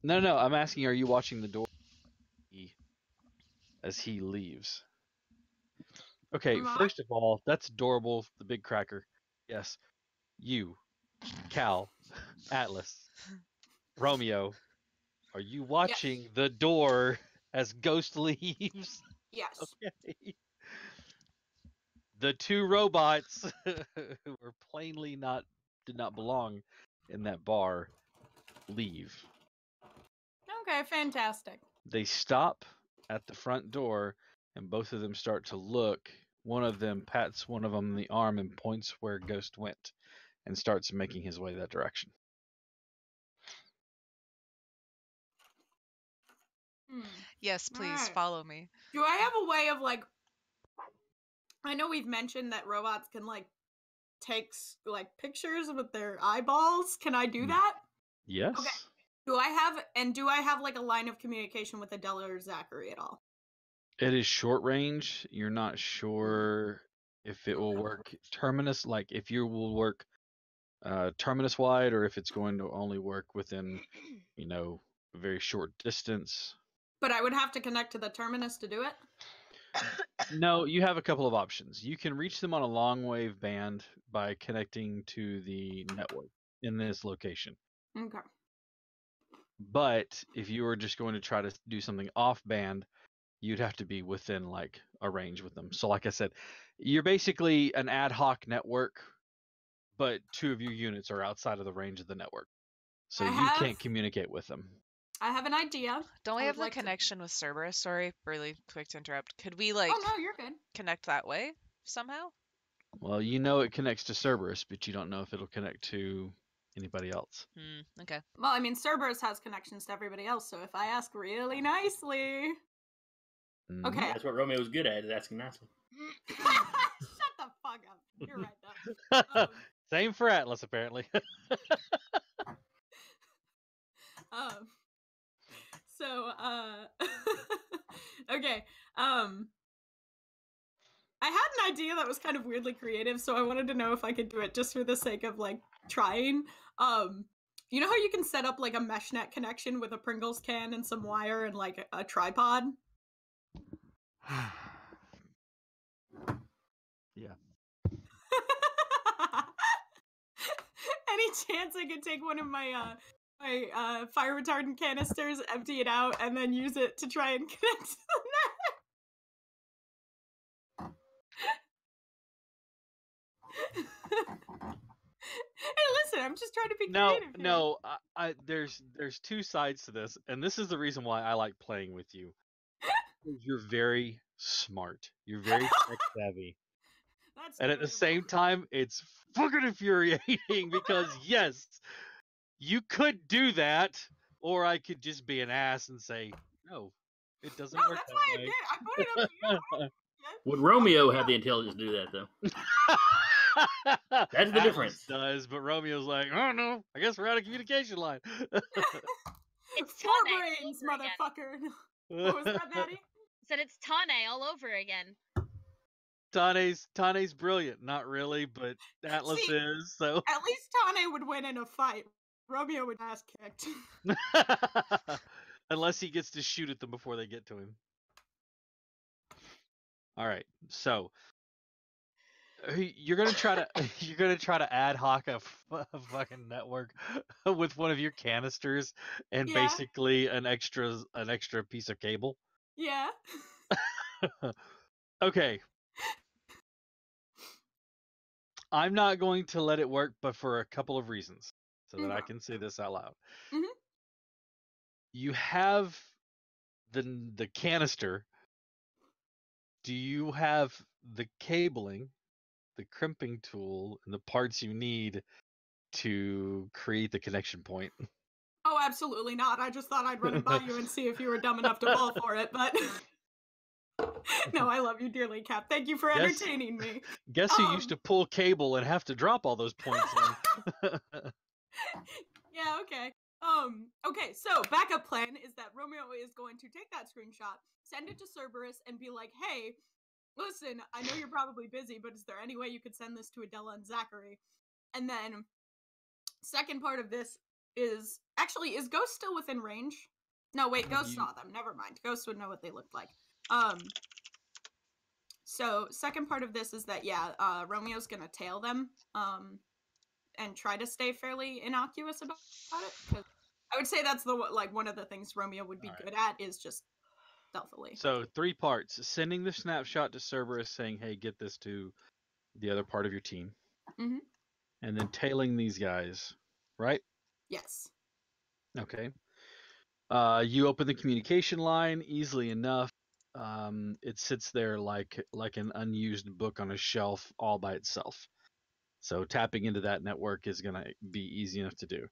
No. I'm asking, are you watching the door as he leaves? Okay, Am I? first of all, that's adorable. The big cracker. Yes. You, Cal, Atlas, Romeo, are you watching the door as Ghost leaves? Yes. Okay. The two robots who were plainly did not belong in that bar leave. Okay, fantastic. They stop at the front door and both of them start to look. One of them pats one of them in the arm and points where Ghost went and starts making his way that direction. Yes, please Alright. follow me. Do I have a way of, like... I know we've mentioned that robots can, like, take, like, pictures with their eyeballs. Can I do that? Yes. Okay. Do I have, like, a line of communication with Adela or Zachary at all? It is short range. You're not sure if it will work terminus, like if you will work terminus wide, or if it's going to only work within, a very short distance. But I would have to connect to the terminus to do it? No, you have a couple of options. You can reach them on a long wave band by connecting to the network in this location. Okay. But if you were just going to try to do something off band, you'd have to be within like a range with them. So like I said, you're basically an ad hoc network, but 2 of your units are outside of the range of the network. So you can't communicate with them. I have an idea. Don't we I have would the like to- connection with Cerberus? Sorry, really quick to interrupt. Could we like Oh no, you're good. connect that way somehow? Well, you know it connects to Cerberus, but you don't know if it'll connect to anybody else. Okay. Well, I mean, Cerberus has connections to everybody else, so if I ask really nicely. Mhm. Okay. That's what Romeo's good at, is asking nicely. Shut the fuck up. You're right, though. Same for Atlas, apparently. So, okay. I had an idea that was kind of weirdly creative, so I wanted to know if I could do it just for the sake of, like, trying. You know how you can set up, like, a mesh net connection with a Pringles can and some wire and, like, a tripod? Yeah. Any chance I could take one of my fire retardant canisters, empty it out, and then use it to try and connect to the net? Hey, listen, I'm just trying to be creative. No. There's 2 sides to this, and this is the reason why I like playing with you. You're very smart. You're very tech savvy. And at the same time, it's fucking infuriating because yes, you could do that, or I could just be an ass and say, no, it doesn't work that's that why I way. did. I put it up to you. Would Romeo have the intelligence to do that, though? That's the Atlas difference. does, but Romeo's like, oh no, I guess we're out of communication line. It's Four Tane brains, all over again. motherfucker. What was that, Maddie? Said it's Tane all over again. Tane's brilliant. Not really, but Atlas See, is, so. At least Tane would win in a fight. Romeo would ass kicked. Unless he gets to shoot at them before they get to him. All right, so you're gonna try to ad hoc a fucking network with one of your canisters and Yeah. basically an extra piece of cable. Yeah. Okay. I'm not going to let it work, but for a couple of reasons, so that I Okay. can say this out loud. Mhm. You have the canister. Do you have the cabling, the crimping tool, and the parts you need to create the connection point? Oh, absolutely not. I just thought I'd run it by you and see if you were dumb enough to fall for it, but no, I love you dearly, Cap. Thank you for Yes. entertaining me. Guess who used to pull cable and have to drop all those points in? Yeah, okay. Okay, so backup plan is that Romeo is going to take that screenshot, send it to Cerberus, and be like, hey, listen, I know you're probably busy, but is there any way you could send this to Adela and Zachary? And then, second part of this is, actually, is Ghost still within range? No, wait, Ghost saw them. Never mind. Ghost would know what they looked like. So, second part of this is that, yeah, Romeo's gonna tail them, and try to stay fairly innocuous about it, because I would say that's one of the things Romeo would be Alright. good at is just stealthily. So 3 parts: sending the snapshot to Cerberus, saying, "Hey, get this to the other part of your team," Mhm. and then tailing these guys, right? Yes. Okay. You open the communication line easily enough. It sits there like an unused book on a shelf all by itself. So tapping into that network is gonna be easy enough to do.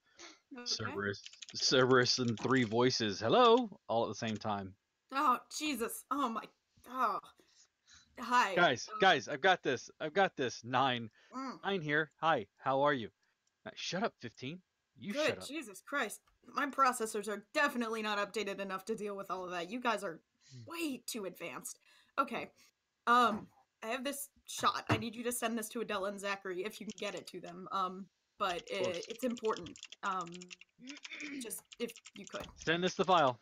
Okay. Cerberus and 3 voices, hello, all at the same time. Oh, Jesus. Oh my. Oh. Hi. Guys, I've got this. 9 Mm, here. Hi, how are you? Shut up, 15. You good. shut up. Jesus Christ. My processors are definitely not updated enough to deal with all of that. You guys are way too advanced. Okay. I have this shot. I need you to send this to Adela and Zachary if you can get it to them. But it's important. Just if you could. Send us the file.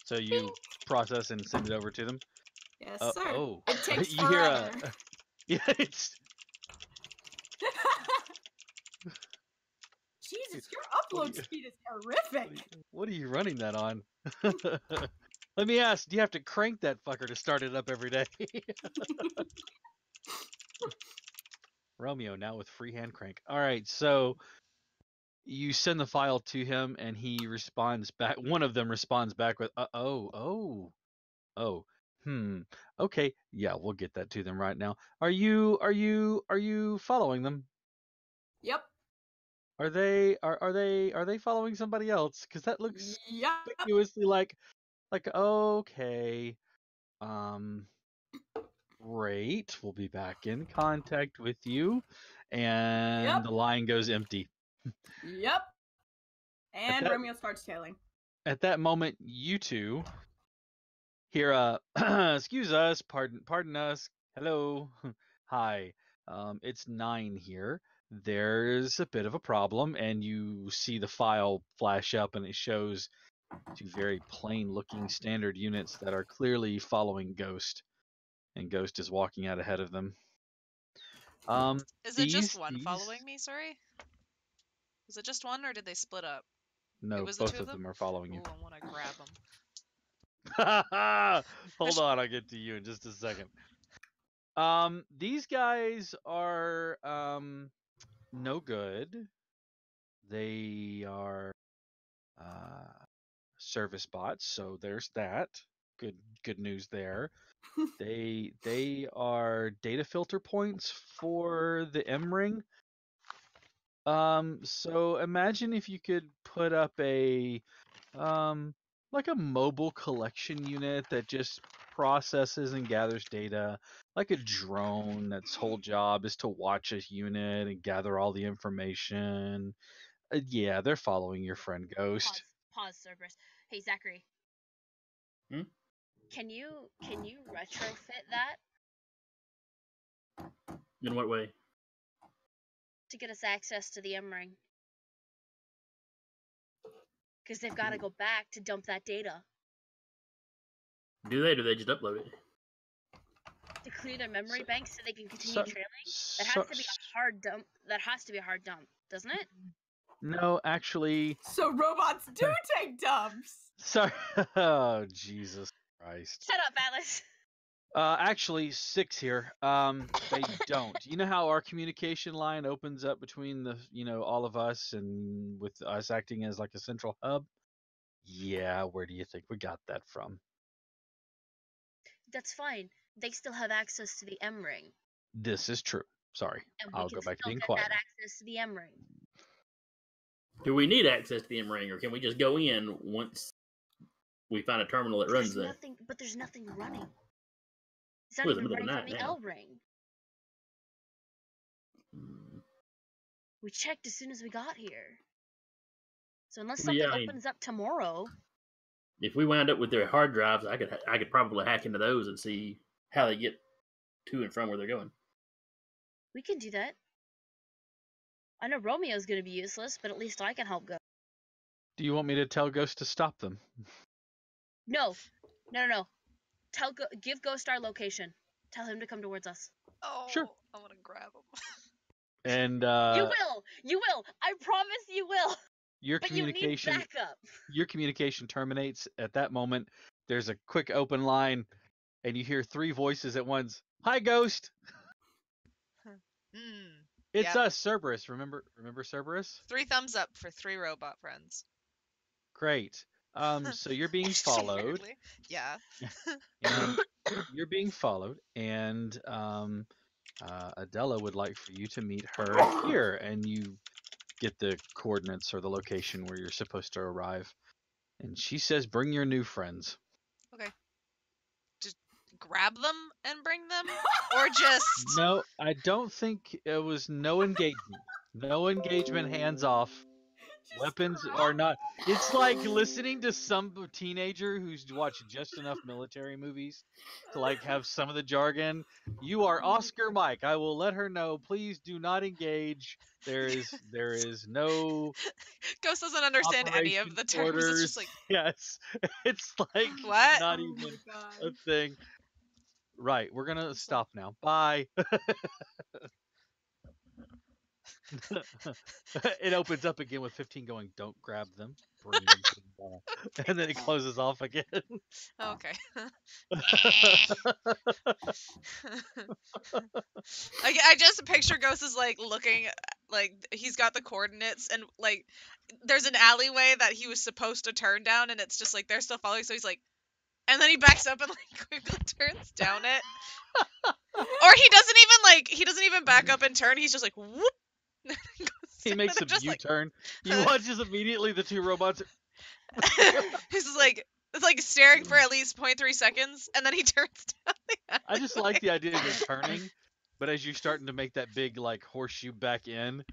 So you process and send it over to them. Yes, sir. Oh, It takes you hear forever. yeah, it's Jesus, your What do upload you- speed is horrific. what are you running that on? Let me ask, do you have to crank that fucker to start it up every day? Romeo now with freehand crank. All right, so you send the file to him and he responds back. One of them responds back with oh, okay, yeah, we'll get that to them right now. Are you following them? Yep. Are they following somebody else? Because that looks Yep. conspicuously like okay, great, we'll be back in contact with you, and Yep. the line goes empty. Yep. And that- Romeo starts tailing. At that moment, you two hear excuse us, pardon us, hello, hi, it's 9 here. There's a bit of a problem, and you see the file flash up, and it shows 2 very plain-looking standard units that are clearly following Ghost, and Ghost is walking out ahead of them. Is it just one following me? Sorry. Is it just one, or did they split up? No, was the both two of of them are following you. Ooh, I want to grab them. Hold on, I'll get to you in just a second. These guys are no good. They are service bots, so there's that. Good news there. They are data filter points for the M-ring. So imagine if you could put up a like a mobile collection unit that just processes and gathers data, like a drone that's whole job is to watch a unit and gather all the information. Yeah, they're following your friend Ghost. Pause, Cerberus. Hey, Zachary. Hmm? Can you retrofit that In what way? to get us access to the M-ring? Because they've got to go back to dump that data Do they? Or do they just upload it? to clear their memory So- banks so they can continue so- trailing. That has to be a hard dump. That has to be a hard dump, doesn't it? No, actually, So robots do take dumps. sorry. Oh, Jesus Christ. Shut up, Atlas. Actually, 6 here. They don't. You know how our communication line opens up between all of us, and with us acting as like a central hub? Yeah, where do you think we got that from? That's fine. They still have access to the M-ring, This is true. Sorry. and we I'll can go back to still being get quiet. that access to the M-ring. Do we need access to the M-ring, or can we just go in once we find a terminal that runs there? There's nothing running. It's not Well, it's even the middle running of from the the night now. L-ring. We checked as soon as we got here. So unless Well, something yeah, I mean- opens up tomorrow, If we wound up with their hard drives, I could probably hack into those and see how they get to and from where they're going. we can do that. I know Romeo's gonna be useless, but at least I can help go. Do you want me to tell Ghost to stop them? No. Give Ghost our location. Tell him to come towards us. Oh, Sure. I want to grab them. And You will. I promise you will. your But you need communication backup. your communication terminates at that moment. There's a quick open line, and you hear 3 voices at once. Hi, Ghost. It's Yep. us, Cerberus. Remember Cerberus? 3 thumbs up for 3 robot friends. Great. So you're being followed. Weirdly. Yeah. And you're being followed, and Adela would like for you to meet her here, and you get the coordinates or the location where you're supposed to arrive. And she says, "Bring your new friends." Grab them and bring them, or just No, I don't think it was no engagement. No engagement, hands off. Just Weapons grab are not. It's like listening to some teenager who's watched just enough military movies to like have some of the jargon. You are Oscar Mike. I will let her know. Please do not engage. There is no Ghost doesn't understand any of operation the terms. It's orders. just like, Yes. It's like What? not Oh even my a god. thing. Right, we're gonna stop now. Bye. It opens up again with 15 going, don't grab them. Bring them to the bar. And then it closes off again. Okay. I just picture Ghost is like looking, like he's got the coordinates, and like there's an alleyway that he was supposed to turn down, and it's just like they're still following, so he's like, and then he backs up and like quickly turns down it, or he doesn't even back up and turn. He's just like whoop. He makes a just like- U-turn. You watch as immediately the two robots. He's just like it's like staring for at least 0.3 seconds, and then he turns down the alley. I just like the idea of it turning, but as you're starting to make that big like horseshoe back in,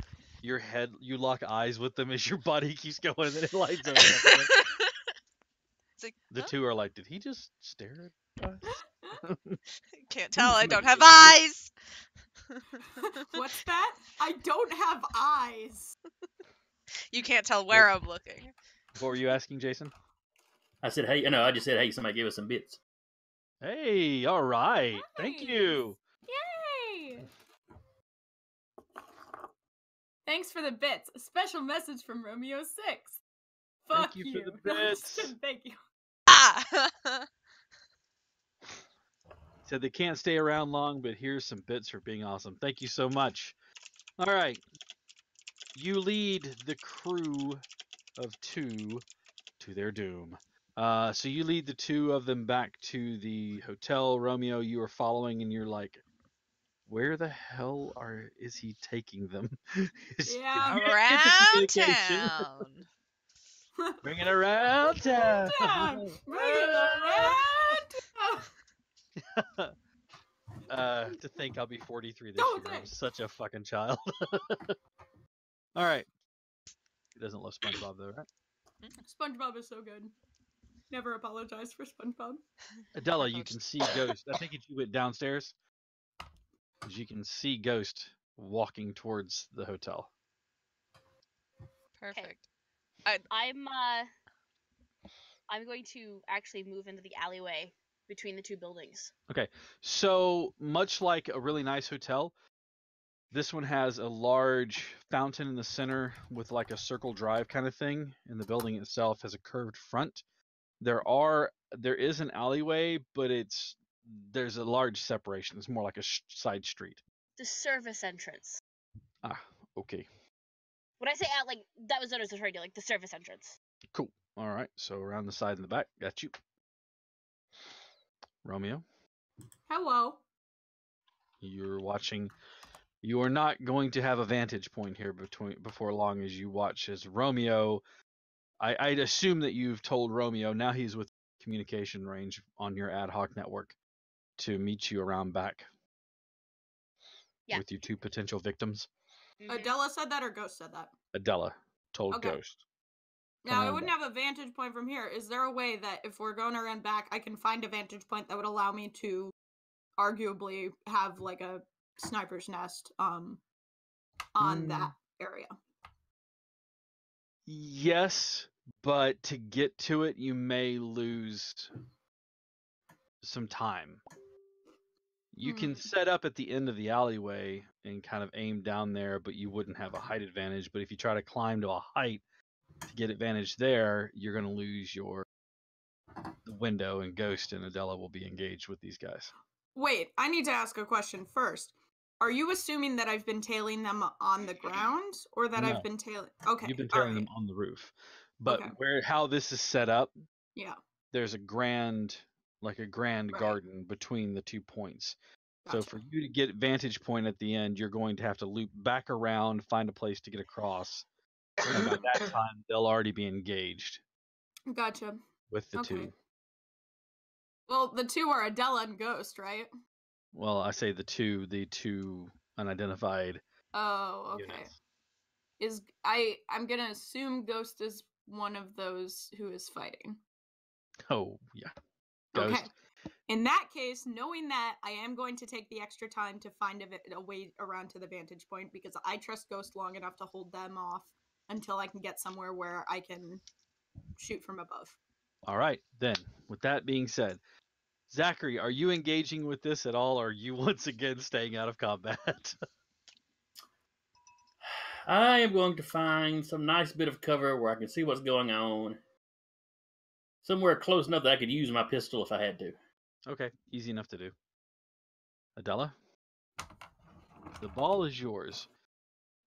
your head, you lock eyes with them as your body keeps going, and then it lights over. It's like, The huh? two are like, did he just stare at us? Can't tell. I don't have eyes. What's that? I don't have eyes. You can't tell where I'm looking. What were you asking, Jason? I said, hey, no, I just said, hey, somebody give us some bits. Hey, all right. Thank you. Yay! Thanks for the bits. A special message from Romeo 6. Fuck Thank you for the No, I'm just bits. kidding, thank you. Ah! Said they can't stay around long, but here's some bits for being awesome. Thank you so much. All right. You lead the crew of two to their doom. So you lead the two of them back to the hotel. Romeo, you are following, and you're like, where the hell is he taking them? Yeah. Get the Around communication. town. Bring it around town. Bring it around. To think I'll be 43 this Don't year. I'm think. such a fucking child. All right. He doesn't love SpongeBob though, right? SpongeBob is so good. Never apologize for SpongeBob. Adela, you can see Ghost. I think if you went downstairs, you can see Ghost walking towards the hotel. Perfect. I'm going to actually move into the alleyway between the two buildings. So much like a really nice hotel, this one has a large fountain in the center with like a circle drive kind of thing, and the building itself has a curved front. There is an alleyway, but there's a large separation. It's more like a side street. The service entrance. Ah, okay. When I say out, like that was what I was referring to, like the service entrance. Cool. All right. So around the side and the back, got you. Romeo, Hello. you're watching. You are not going to have a vantage point here before long as you watch as Romeo. I'd assume that you've told Romeo, now he's with communication range on your ad hoc network, to meet you around back. Yeah. With your two potential victims. Mhm. Adela said that or Ghost said that? Adela told Okay. Ghost. Now, I on wouldn't have a vantage point from here. Is there a way that if we're going to run back, I can find a vantage point that would allow me to arguably have like a sniper's nest on that area? Yes, but to get to it, you may lose some time. You can set up at the end of the alleyway and kind of aim down there, but you wouldn't have a height advantage. But if you try to climb to a height to get advantage there, you're going to lose the window, and Ghost and Adela will be engaged with these guys. Wait, I need to ask a question first. Are you assuming that I've been tailing them on the ground, or that No. I've been tailing? Okay, You've been all tailing right. them on the roof. But Okay. how this is set up, Yeah, there's a grand Right. garden between the 2 points. So gotcha. for you to get vantage point at the end, you're going to have to loop back around, find a place to get across. And by that time, they'll already be engaged Gotcha. with the Okay. two. Well, the two are Adela and Ghost, right? Well, I say the two unidentified Oh, okay. units. I'm gonna assume Ghost is one of those who is fighting. Oh, yeah. Ghost. Okay. In that case, knowing that, I am going to take the extra time to find a way around to the vantage point, because I trust Ghost long enough to hold them off until I can get somewhere where I can shoot from above. All right, then. With that being said, Zachary, are you engaging with this at all, or are you once again staying out of combat? I am going to find some nice bit of cover where I can see what's going on. Somewhere close enough that I could use my pistol if I had to. Okay, easy enough to do. Adela, the ball is yours.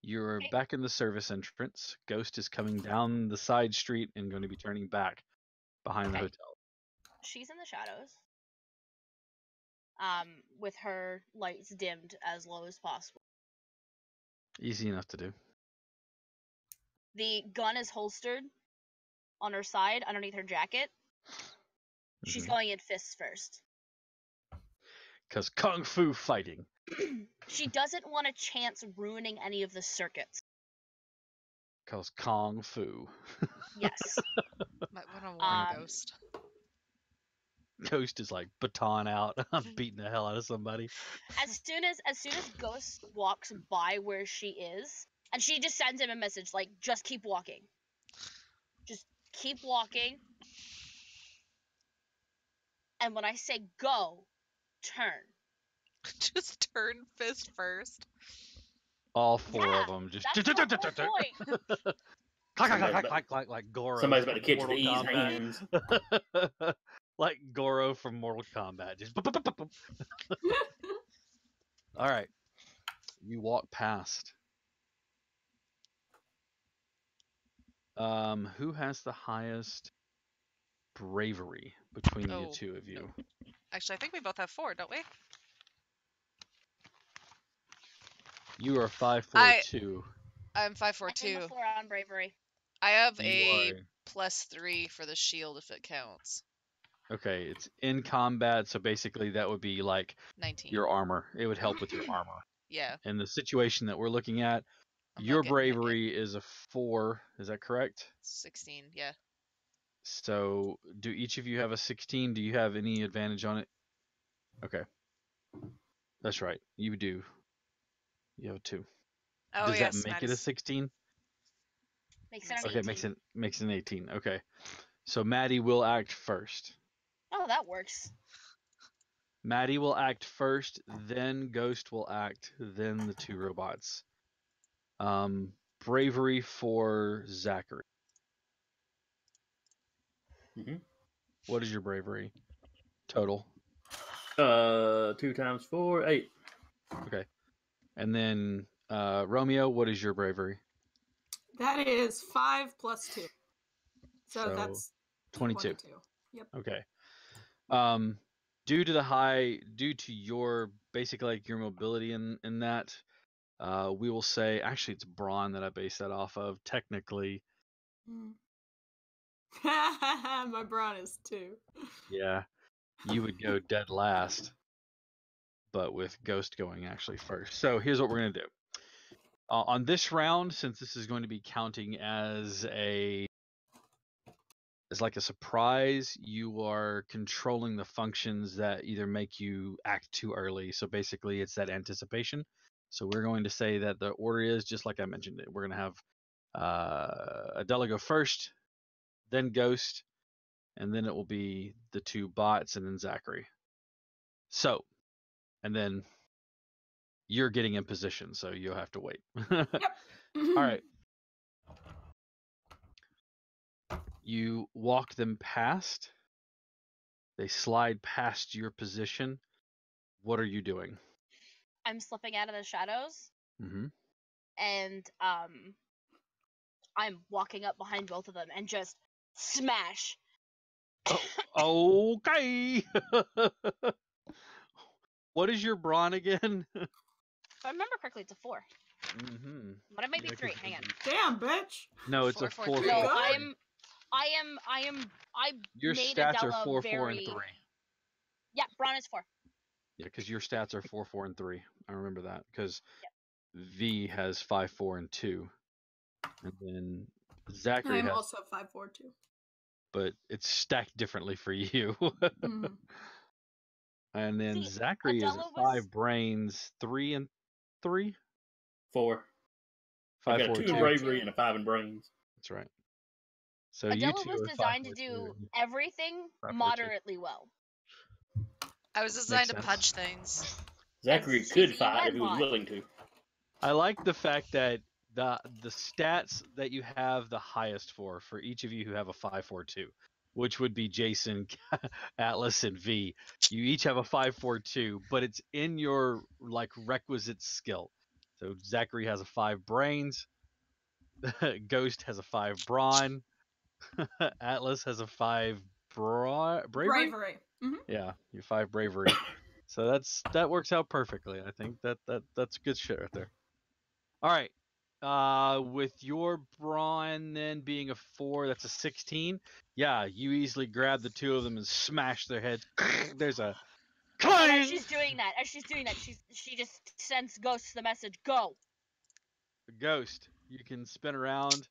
You're Okay. back in the service entrance. Ghost is coming down the side street and going to be turning back behind the Okay. hotel. She's in the shadows. With her lights dimmed as low as possible. Easy enough to do. The gun is holstered on her side underneath her jacket. She's Mhm. going in fists first. Because Kung Fu fighting. She doesn't want a chance ruining any of the circuits. Because Kung Fu. Yes. Might want to warn Um, Ghost. Ghost is like baton out. I'm beating the hell out of somebody. As soon as Ghost walks by where she is, and she just sends him a message like, just keep walking. Just keep walking. And when I say go, turn. Just turn fist first. All four Yeah, of them just That's the whole point. clack, Somebody's clack, about- clack, clack, like Goro. Somebody's about to from catch Mortal these Kombat. hands. Like Goro from Mortal Kombat. Just boop, boop, boop, boop, boop. All right. You walk past. Who has the highest bravery between the Oh. two of you? Actually, I think we both have 4, don't we? You are 5'4", I- 2. I'm 5'4" I'm too. the 4 on bravery. I have You a are +3 for the shield if it counts. okay. It's in combat, so basically that would be like 19. your armor. It would help with your armor. Yeah. In the situation that we're looking at, I'm your not getting hit yet. bravery is a 4. Is that correct? 16. Yeah. So, do each of you have a 16? Do you have any advantage on it? Okay. That's right. You do. You have a 2. Oh Does yes, that make Matt it a is- 16? Makes it an Okay, 18. makes it an 18. Okay. So Maddie will act first. Oh, that works. Maddie will act first, then Ghost will act, then the 2 robots. Bravery for Zachary. Mhm. What is your bravery total? 2 times 4, 8. Okay. And then Romeo, what is your bravery? That is 5 plus 2. So, So, that's 22. 22. Yep. Okay. Due to your basically like your mobility in that, we will say actually it's brawn that I base that off of. Technically, Mm. My brawn is 2. yeah, you would go dead last, but with Ghost going actually first. So here's what we're gonna do. On this round, since this is going to be counting as like a surprise, you are controlling the functions that either make you act too early. So basically, it's that anticipation. So we're going to say that the order is just like I mentioned it. We're going to have Adela go first, then Ghost, and then it will be the 2 bots, and then Zachary. So, and then you're getting in position, so you'll have to wait. All right. You walk them past. They slide past your position. What are you doing? I'm slipping out of the shadows, Mm-hmm. and I'm walking up behind both of them and just smash. Okay. What is your brawn again? If I remember correctly, it's a 4. Mm-hmm. But it might be Yeah, 3. 'cause Hang on. Damn, bitch. No, it's a 4, 4. 4, 3. No, Good. I Your made stats are Adela 4, very... 4, and 3. Yeah, brawn is 4. Yeah, because your stats are 4, 4, and 3. I remember that because Yep. V has 5, 4, and 2, and then Zachary I'm has, also 5'4" too. but it's stacked differently for you. Mhm. And then See, Zachary is Adela 5 was- brains, 3 and 3. 4. 5, I've got 4, a 2 in 2. bravery and a 5 in brains. That's right. So you Adela two was are 5, designed to 4, do 2. everything 5, 4, 2. moderately well. I was designed to sense. punch things. Zachary As could CC fight if he was Headbutt. willing to. I like the fact that the stats that you have the highest for each of you who have a 542, which would be Jason, Atlas, and V. You each have a 542, but it's in your like requisite skill. So Zachary has a 5 brains, Ghost has a 5 brawn, Atlas has a 5 bravery. Bravery. Hmm. Yeah, your 5 bravery. So that works out perfectly. I think that's good shit right there. All right. With your brawn then being a 4, that's a 16. Yeah, you easily grab the two of them and smash their heads. There's a And as clang. she's doing that, she just sends Ghost the message, go. Ghost. You can spin around,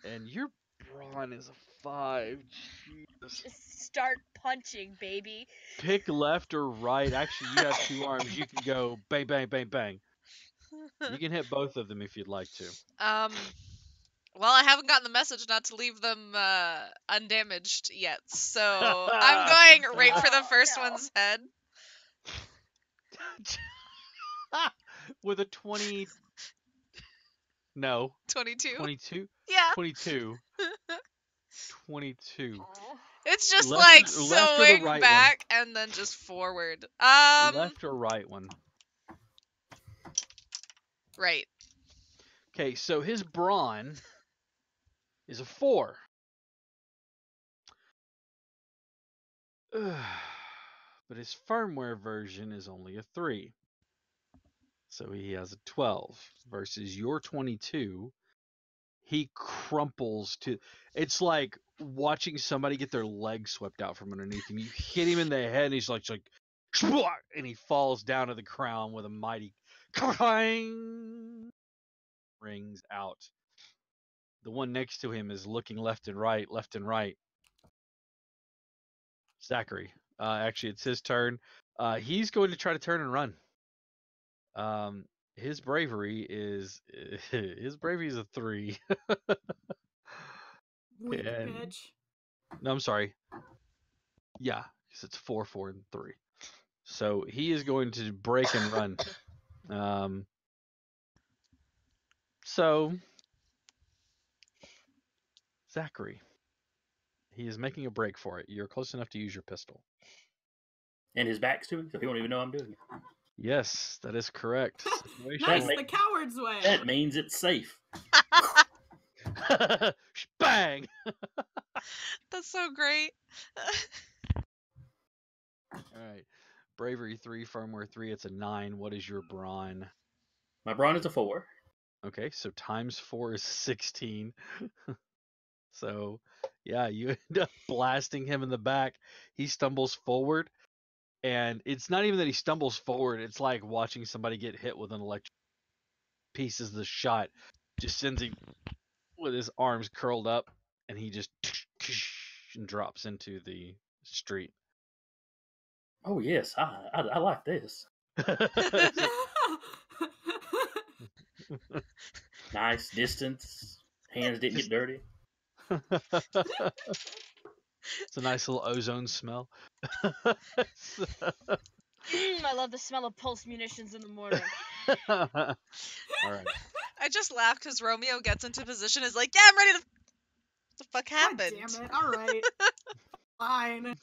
and your brawn is a 5. Jesus. Just start punching, baby. Pick left or right. Actually, you have 2 arms. You can go bang, bang, bang, bang. You can hit both of them if you'd like to. Well, I haven't gotten the message not to leave them undamaged yet, so I'm going right for the Oh, first no. one's head. With a 20. No. 22. 22? Yeah. 22. 22. It's just Left like or the sewing right back and then just forward. Left or right one? Right. Okay, so his brawn is a 4. But his firmware version is only a 3. So he has a 12 versus your 22. He crumples to. It's like watching somebody get their leg swept out from underneath him. You hit him in the head, and he's like, and he falls down to the ground with a mighty clang rings out. The one next to him is looking left and right. Zachary. Actually, it's his turn. He's going to try to turn and run. His bravery is a 3. Weak And- bitch. No, I'm sorry. Yeah, because it's 4, 4, and 3. So he is going to break and run. So Zachary, he is making a break for it. You're close enough to use your pistol. And his back's to me, so he won't even know I'm doing it. Yes, that is correct. Nice, Situational. the coward's way. That means it's safe. Bang! That's so great. All right. Bravery 3, firmware 3. It's a 9. What is your brawn? My brawn is a 4. Okay, so times 4 is 16. So, yeah, you end up blasting him in the back. He stumbles forward, and it's not even that he stumbles forward. It's like watching somebody get hit with an electric pieces the shot. Just sends him with his arms curled up, and he just and drops into the street. Oh yes, I like this. Nice distance. Hands didn't get dirty. It's a nice little ozone smell. I love the smell of pulse munitions in the morning. All right. I just laugh because Romeo gets into position, is like, yeah, I'm ready to. What the fuck God happened? damn it. Alright. Fine.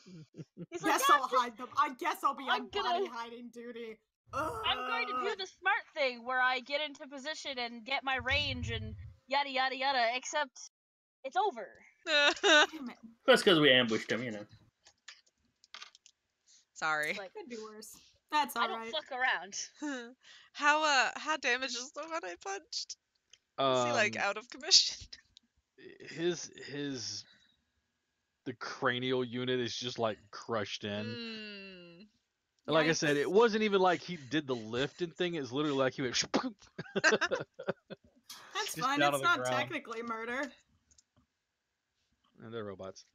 He's like, Guess "Yeah, I'll hide them. I guess I'll be I'm on gonna- body hiding duty. I'm going to do the smart thing where I get into position and get my range and yada yada yada, except it's over. Damn it. That's because we ambushed him, you know. Sorry. Like, Could be worse. That's I don't alright. fuck around. How damaged is the one I punched? Is he like out of commission? The cranial unit is just like crushed in. Mm. And like I said, Yikes. it wasn't even like he did the lifting thing. It's literally like he went. That's just fine. down It's on the not ground. technically murder. And they're robots.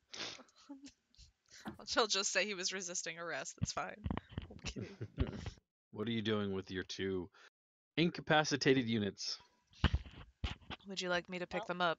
She'll just say he was resisting arrest. That's fine. I'm kidding. What are you doing with your 2 incapacitated units? Would you like me to pick Well- them up?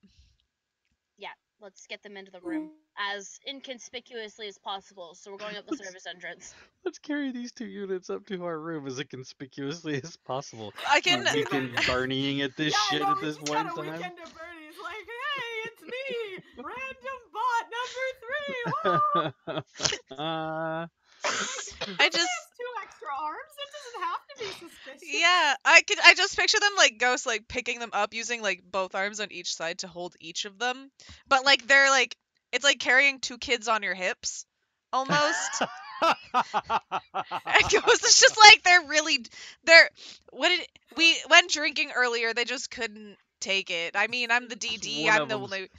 Yeah, let's get them into the room as inconspicuously as possible. So we're going up the service entrance. Let's carry these 2 units up to our room as inconspicuously as possible. I can. You weekend Bernieing at this shit no, at we this just one got a time. weekend at Bernie's like, hey, it's me, random bot number 3. Whoa! I He just. has 2 extra arms. It doesn't have to be suspicious. Yeah, I just picture them like Ghost like picking them up using like both arms on each side to hold each of them. But like they're like it's like carrying 2 kids on your hips almost. And Ghost is just like they're when drinking earlier they just couldn't take it. I mean, I'm the DD. One I'm of the them's- only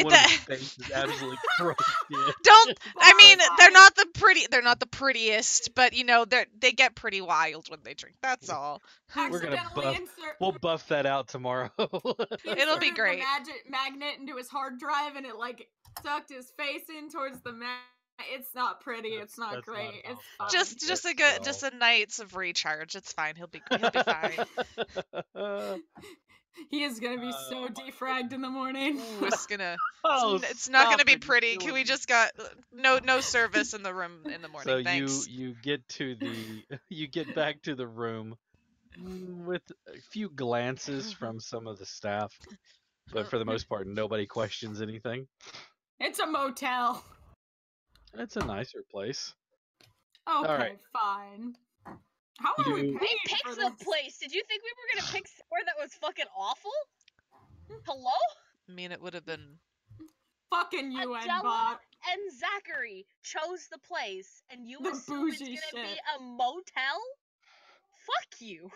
One of his face is absolutely crushed. Yeah. Don't I mean Bye. they're not the prettiest, but you know they get pretty wild when they drink. That's all. We're gonna Accidentally buff- We'll buff that out tomorrow. It'll be inserted great. The magnet into his hard drive, and it like sucked his face in towards the magnet. It's not pretty. It's not That's not great. how It's fun. fine. Just a That's good all. just a night's of recharge. It's fine. He'll be fine. He is gonna be so defragged in the morning. Ooh, it's gonna Oh, it's not gonna stop be it, pretty. you're Can killing we me. just got no service in the room in the morning? So Thanks. you get to the you get back to the room with a few glances from some of the staff, but for the most part nobody questions anything. It's a motel. It's a nicer place. Okay, right. fine. How are we You- paying We picked for the this? place. Did you think we were gonna pick somewhere that was fucking awful? Hello? I mean, it would have been. Fucking UN Adela bot. and Zachary chose the place, and you The assume it's bougie gonna be shit. a motel? Fuck you.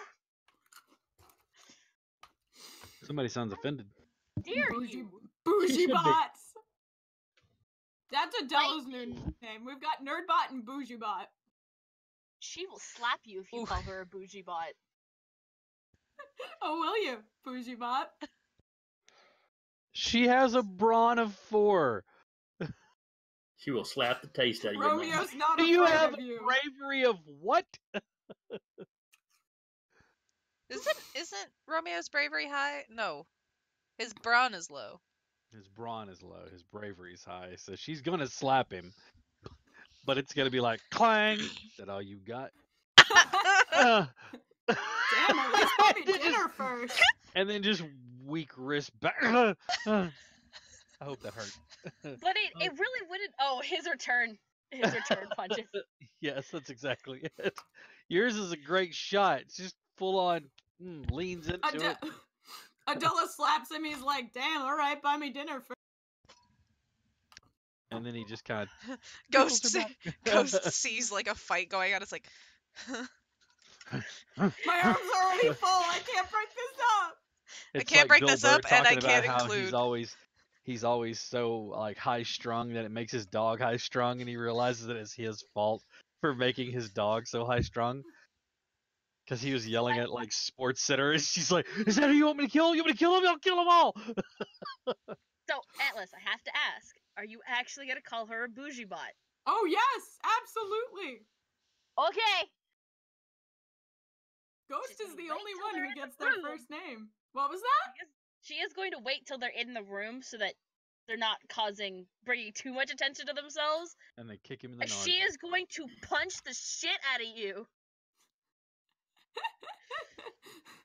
Somebody sounds offended. Dare Bougie, you? bougie should be. bots. That's Adela's new name. We've got Nerdbot and Bougie Bot. She will slap you if you Oof. call her a bougie bot. Oh, will you, Bougie Bot? She has a brawn of 4. She will slap the taste out of your mouth. Romeo's not Do afraid you have of you. bravery of what? Isn't Romeo's bravery high? No, his brawn is low. His brawn is low, his bravery's high, so she's gonna slap him. But it's gonna be like clang. Is that all you got? Damn, at least buy me And then dinner just- first. And then just weak wrist back. I hope that hurt. But it really wouldn't. Oh, his return punches. Yes, that's exactly it. Yours is a great shot. It's just full on leans into it. Adela slaps him. He's like, "Damn, all right, buy me dinner first." And then he just kind of Ghost Ghost sees like a fight going on. It's like, My arm's already full. I can't break this up. It's can't like break Bill this Burr up, and I talking about can't how include. He's always so like high strung that it makes his dog high strung, and he realizes that it's his fault for making his dog so high strung. Because he was yelling at like Sports Center, and she's like, "Is that who you want me to kill? You want me to kill him? I'll kill them all." So, Atlas, I have to ask: are you actually gonna call her a bougie bot? Oh yes, absolutely. Okay. Ghost She's is gonna the wait only till one they're who in the gets their room. first name. What was that? She is going to wait till they're in the room so that they're not bringing too much attention to themselves. And they kick him in the And nose. she is going to punch the shit out of you.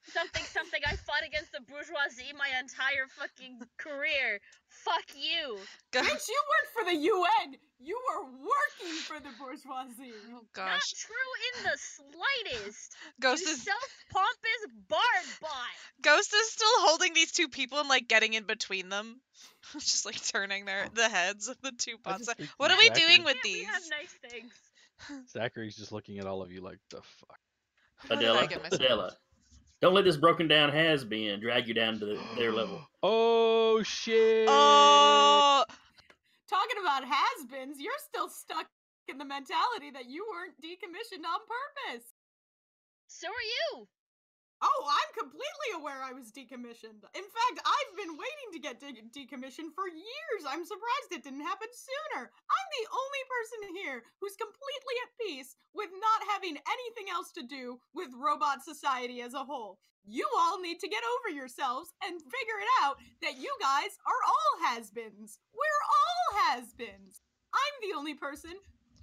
Something. I fought against the bourgeoisie my entire fucking career. Fuck you. Go- Bitch, you worked for the UN. You were working for the bourgeoisie. oh Not gosh, true in the slightest. Ghost You is self-pompous bard bot. Ghost is still holding these 2 people and like getting in between them, just like turning the heads of the 2 I bots. just think What are we Zachary- doing with Can't we these? have nice things? Zachary's just looking at all of you like, the fuck. How did I Adela, get myself- Adela, don't let this broken down has-been drag you down to their level. Oh shit! Oh, Talking about has-beens, you're still stuck in the mentality that you weren't decommissioned on purpose. So are you. Oh, I'm completely aware I was decommissioned. In fact, I've been waiting to get decommissioned for years. I'm surprised it didn't happen sooner. I'm the only person here who's completely at peace with not having anything else to do with robot society as a whole. You all need to get over yourselves and figure it out that you guys are all has-beens. We're all has-beens. I'm the only person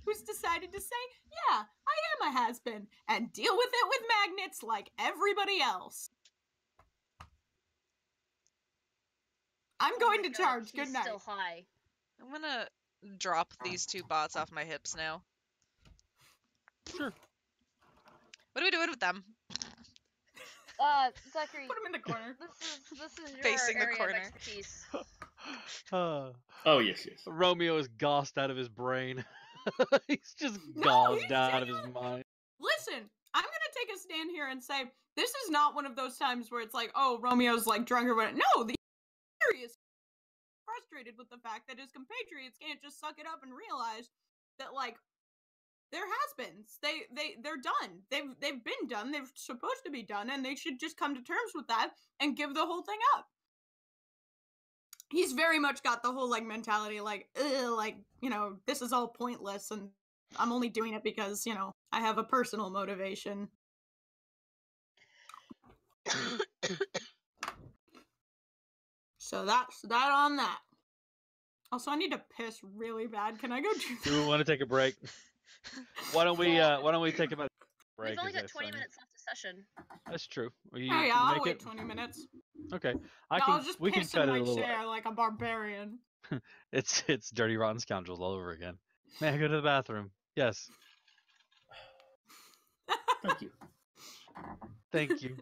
who's decided to say, yeah, I am a has-been, and deal with it with magnets like everybody else. I'm going to charge. Good night. Still high. I'm gonna drop these 2 bots off my hips now. Sure. What are we doing with them? Zachary, Put him in the corner. this is your Facing the area corner. of expertise. Oh, yes, yes. Romeo is gossed out of his brain. He's just No, gauzed he's out of his mind. Listen, I'm gonna take a stand here and say this is not one of those times where it's like, oh, Romeo's like drunk or whatever. No, the serious frustrated with the fact that his compatriots can't just suck it up and realize that like there has been. They're done. They've been done. They're supposed to be done, and they should just come to terms with that and give the whole thing up. He's very much got the whole like mentality, like, you know, this is all pointless, and I'm only doing it because, you know, I have a personal motivation. So that's that on that. Also, I need to piss really bad. Can I go do Do we want to take a break? Why don't we take about a break? We've only Is got that 20 fine? minutes left of session. That's true. You Hey, can I'll make wait it. 20 minutes. Okay, I'll just we can piss cut in it a my little. chair like a barbarian. It's Dirty Rotten Scoundrels all over again. May I go to the bathroom? Yes. Thank you. Thank you.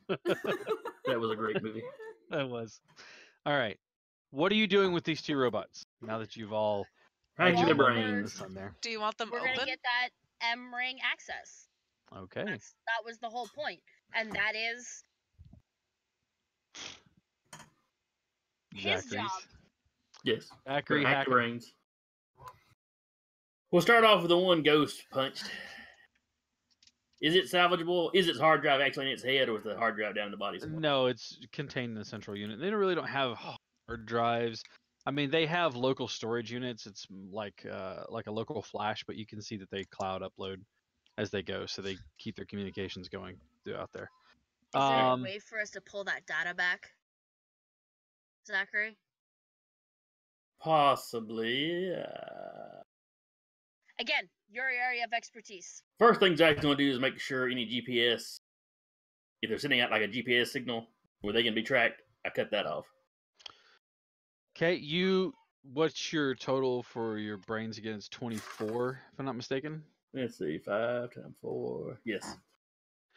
That was a great movie. That was. All right. What are you doing with these 2 robots now that you've all Hide Well, your we're- brains. on there? Do you want them We're open? gonna get that M-ring access. Okay. That was the whole point, and that is his Zachary's. job. Yes. Zachary Hack Hack. your brains. We'll start off with the one ghost punched. Is it salvageable? Is its hard drive actually in its head, or is the hard drive down in the body somewhere? No, it's contained in the central unit. They really don't have hard drives. I mean, they have local storage units. It's like a local flash, but you can see that they cloud upload as they go, so they keep their communications going throughout there. Is there a way for us to pull that data back, Zachary? Possibly. Again, your area of expertise. First thing Jack's going to do is make sure any GPS, if they're sending out like a GPS signal where they can be tracked, I cut that off. Okay, what's your total for your brains again? It's 24, if I'm not mistaken. Let's see, 5 times 4. Yes,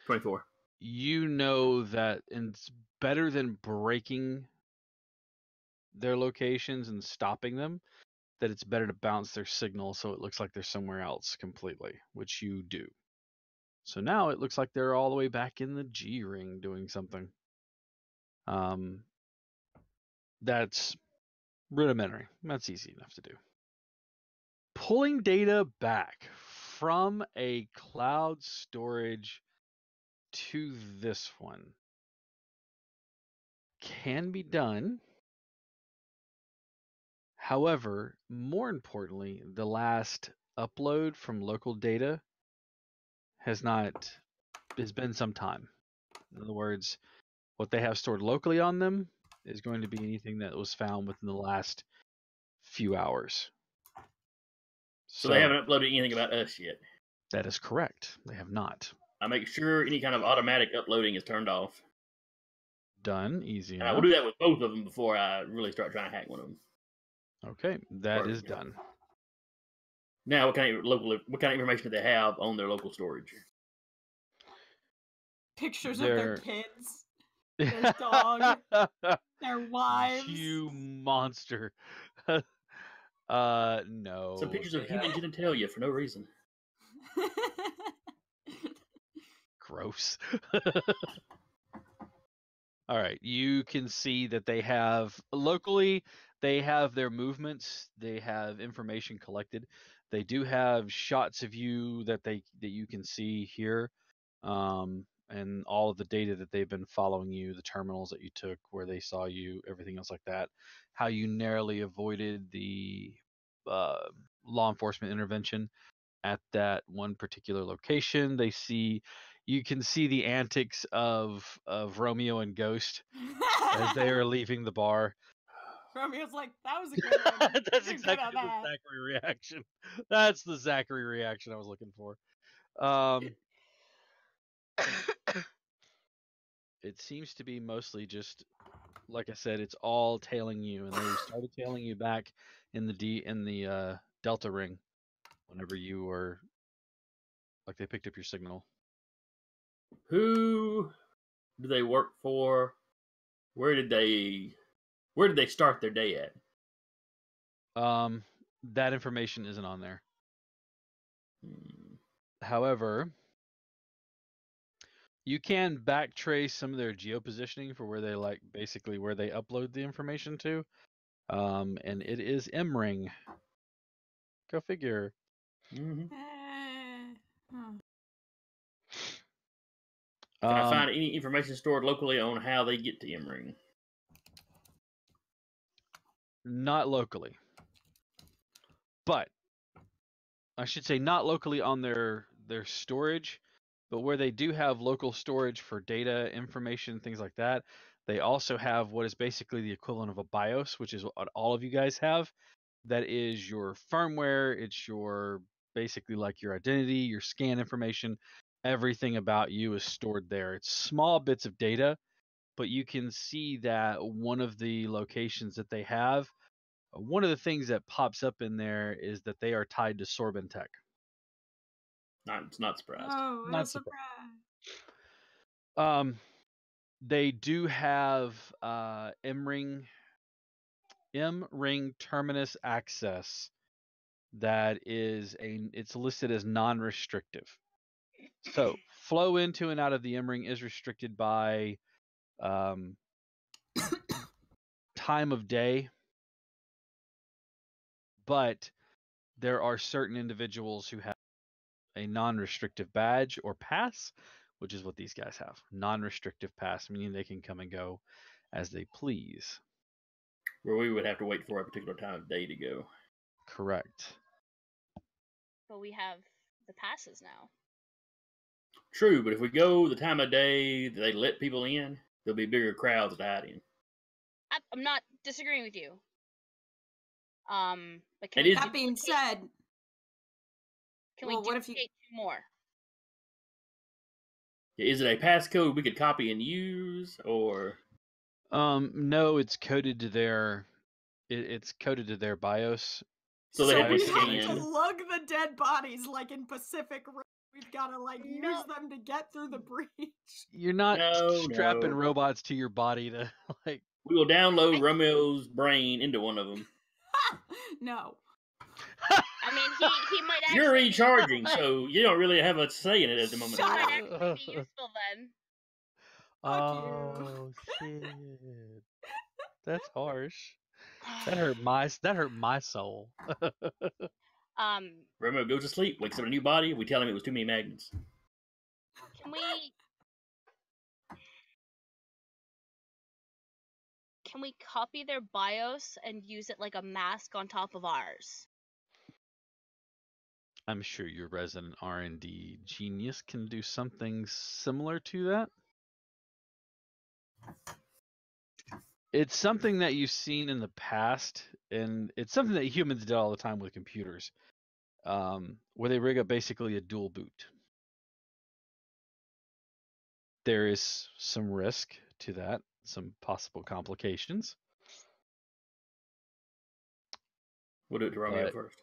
24. You know that it's better than breaking their locations and stopping them, that it's better to bounce their signal so it looks like they're somewhere else completely, which you do. So now it looks like they're all the way back in the G ring doing something. That's rudimentary. That's easy enough to do. Pulling data back from a cloud storage to this one can be done. However, more importantly, the last upload from local data has been some time. In other words, what they have stored locally on them is going to be anything that was found within the last few hours. So they haven't uploaded anything about us yet. That is correct. They have not. I make sure any kind of automatic uploading is turned off. Done. Easy And I enough. will do that with both of them before I really start trying to hack one of them. Okay, that is Perfect. done. Now, what kind of information do they have on their local storage? Pictures of their They're- kids, their dog, their wives. You monster. No. Some pictures of they have- human genitalia for no reason. Gross. All right, you can see that they have locally, they have their movements, they have information collected. They do have shots of you that you can see here. and all of the data that they've been following you, the terminals that you took, where they saw you, everything else like that, how you narrowly avoided the law enforcement intervention at that one particular location. You can see the antics of Romeo and Ghost as they are leaving the bar. Romeo's like, that was a good one. That's You're exactly good at the that. Zachary reaction. That's the Zachary reaction I was looking for. It seems to be mostly just, like I said, it's all tailing you, and they started tailing you back in the Delta Ring whenever you were, like, they picked up your signal. Who do they work for? Where did they start their day at? That information isn't on there. Hmm. However, you can backtrace some of their geopositioning for where they basically where they upload the information to. And it is M-Ring. Go figure. Mhm. Huh. Can I find any information stored locally on how they get to M-Ring? Not locally. But I should say not locally on their storage, but where they do have local storage for data, information, things like that, they also have what is basically the equivalent of a BIOS, which is what all of you guys have. That is your firmware, it's your basically like your identity, your scan information, everything about you is stored there. It's small bits of data, but you can see that one of the locations that they have, one of the things that pops up in there is that they are tied to Sorbentech. Not surprised. Oh, what Not a surprised. surprise. They do have M-Ring terminus access that it's listed as non-restrictive. So flow into and out of the M-Ring is restricted by time of day, but there are certain individuals who have a non-restrictive badge or pass, which is what these guys have. Non-restrictive pass, meaning they can come and go as they please. Where we would have to wait for a particular time of day to go. Correct. But we have the passes now. True, but if we go the time of day that they let people in, there'll be bigger crowds to hide in. I'm not disagreeing with you. But It is- That being said, can well, we what if you- duplicate 2 more? Is it a passcode we could copy and use, or No, it's coded to their it's coded to their BIOS. so they so have we to have scan? to lug the dead bodies like in Pacific Rim. We've got to like No. use them to get through the breach. You're not No, strapping no. robots to your body to like. We will download Romeo's brain into one of them. No. I mean, he might actually. You're be recharging, useful, so you don't really have a say in it at the moment. He Shut might up. actually be useful then. Fuck you. Oh shit! That's harsh. That hurt my soul. Romeo goes to sleep, wakes up in a new body. We tell him it was too many magnets. Can we copy their BIOS and use it like a mask on top of ours? I'm sure your resident R&D genius can do something similar to that. It's something that you've seen in the past, and it's something that humans did all the time with computers, where they rig up basically a dual boot. There is some risk to that, some possible complications. We'll do it to Romeo first.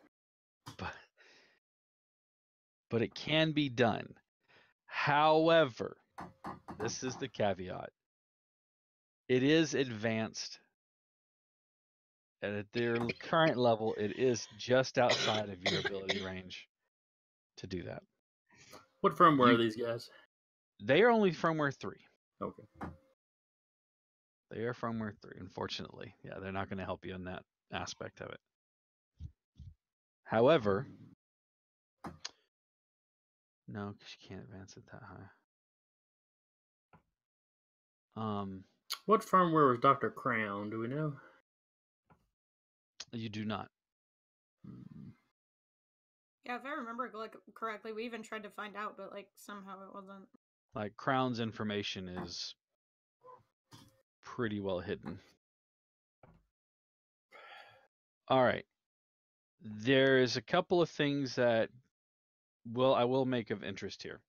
But it can be done. However, this is the caveat. It is advanced. And at their current level, it is just outside of your ability range to do that. What firmware are these guys? They are only firmware 3. Okay. They are firmware 3, unfortunately. Yeah, they're not going to help you in that aspect of it. However, no, because you can't advance it that high. What firmware was Dr. Crown? Do we know? You do not. Yeah, if I remember correctly, we even tried to find out, but like somehow it wasn't. Like Crown's information is pretty well hidden. All right. There's a couple of things that I will make of interest here.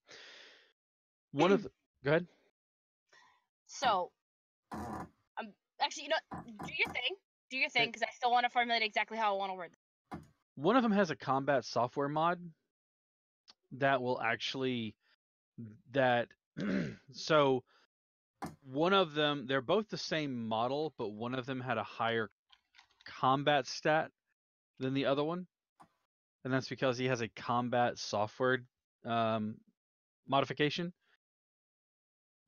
One of the, go ahead. So, actually, you know, do your thing, because I still want to formulate exactly how I want to word this. One of them has a combat software mod that will actually so one of them, they're both the same model, but one of them had a higher combat stat than the other one, and that's because he has a combat software modification.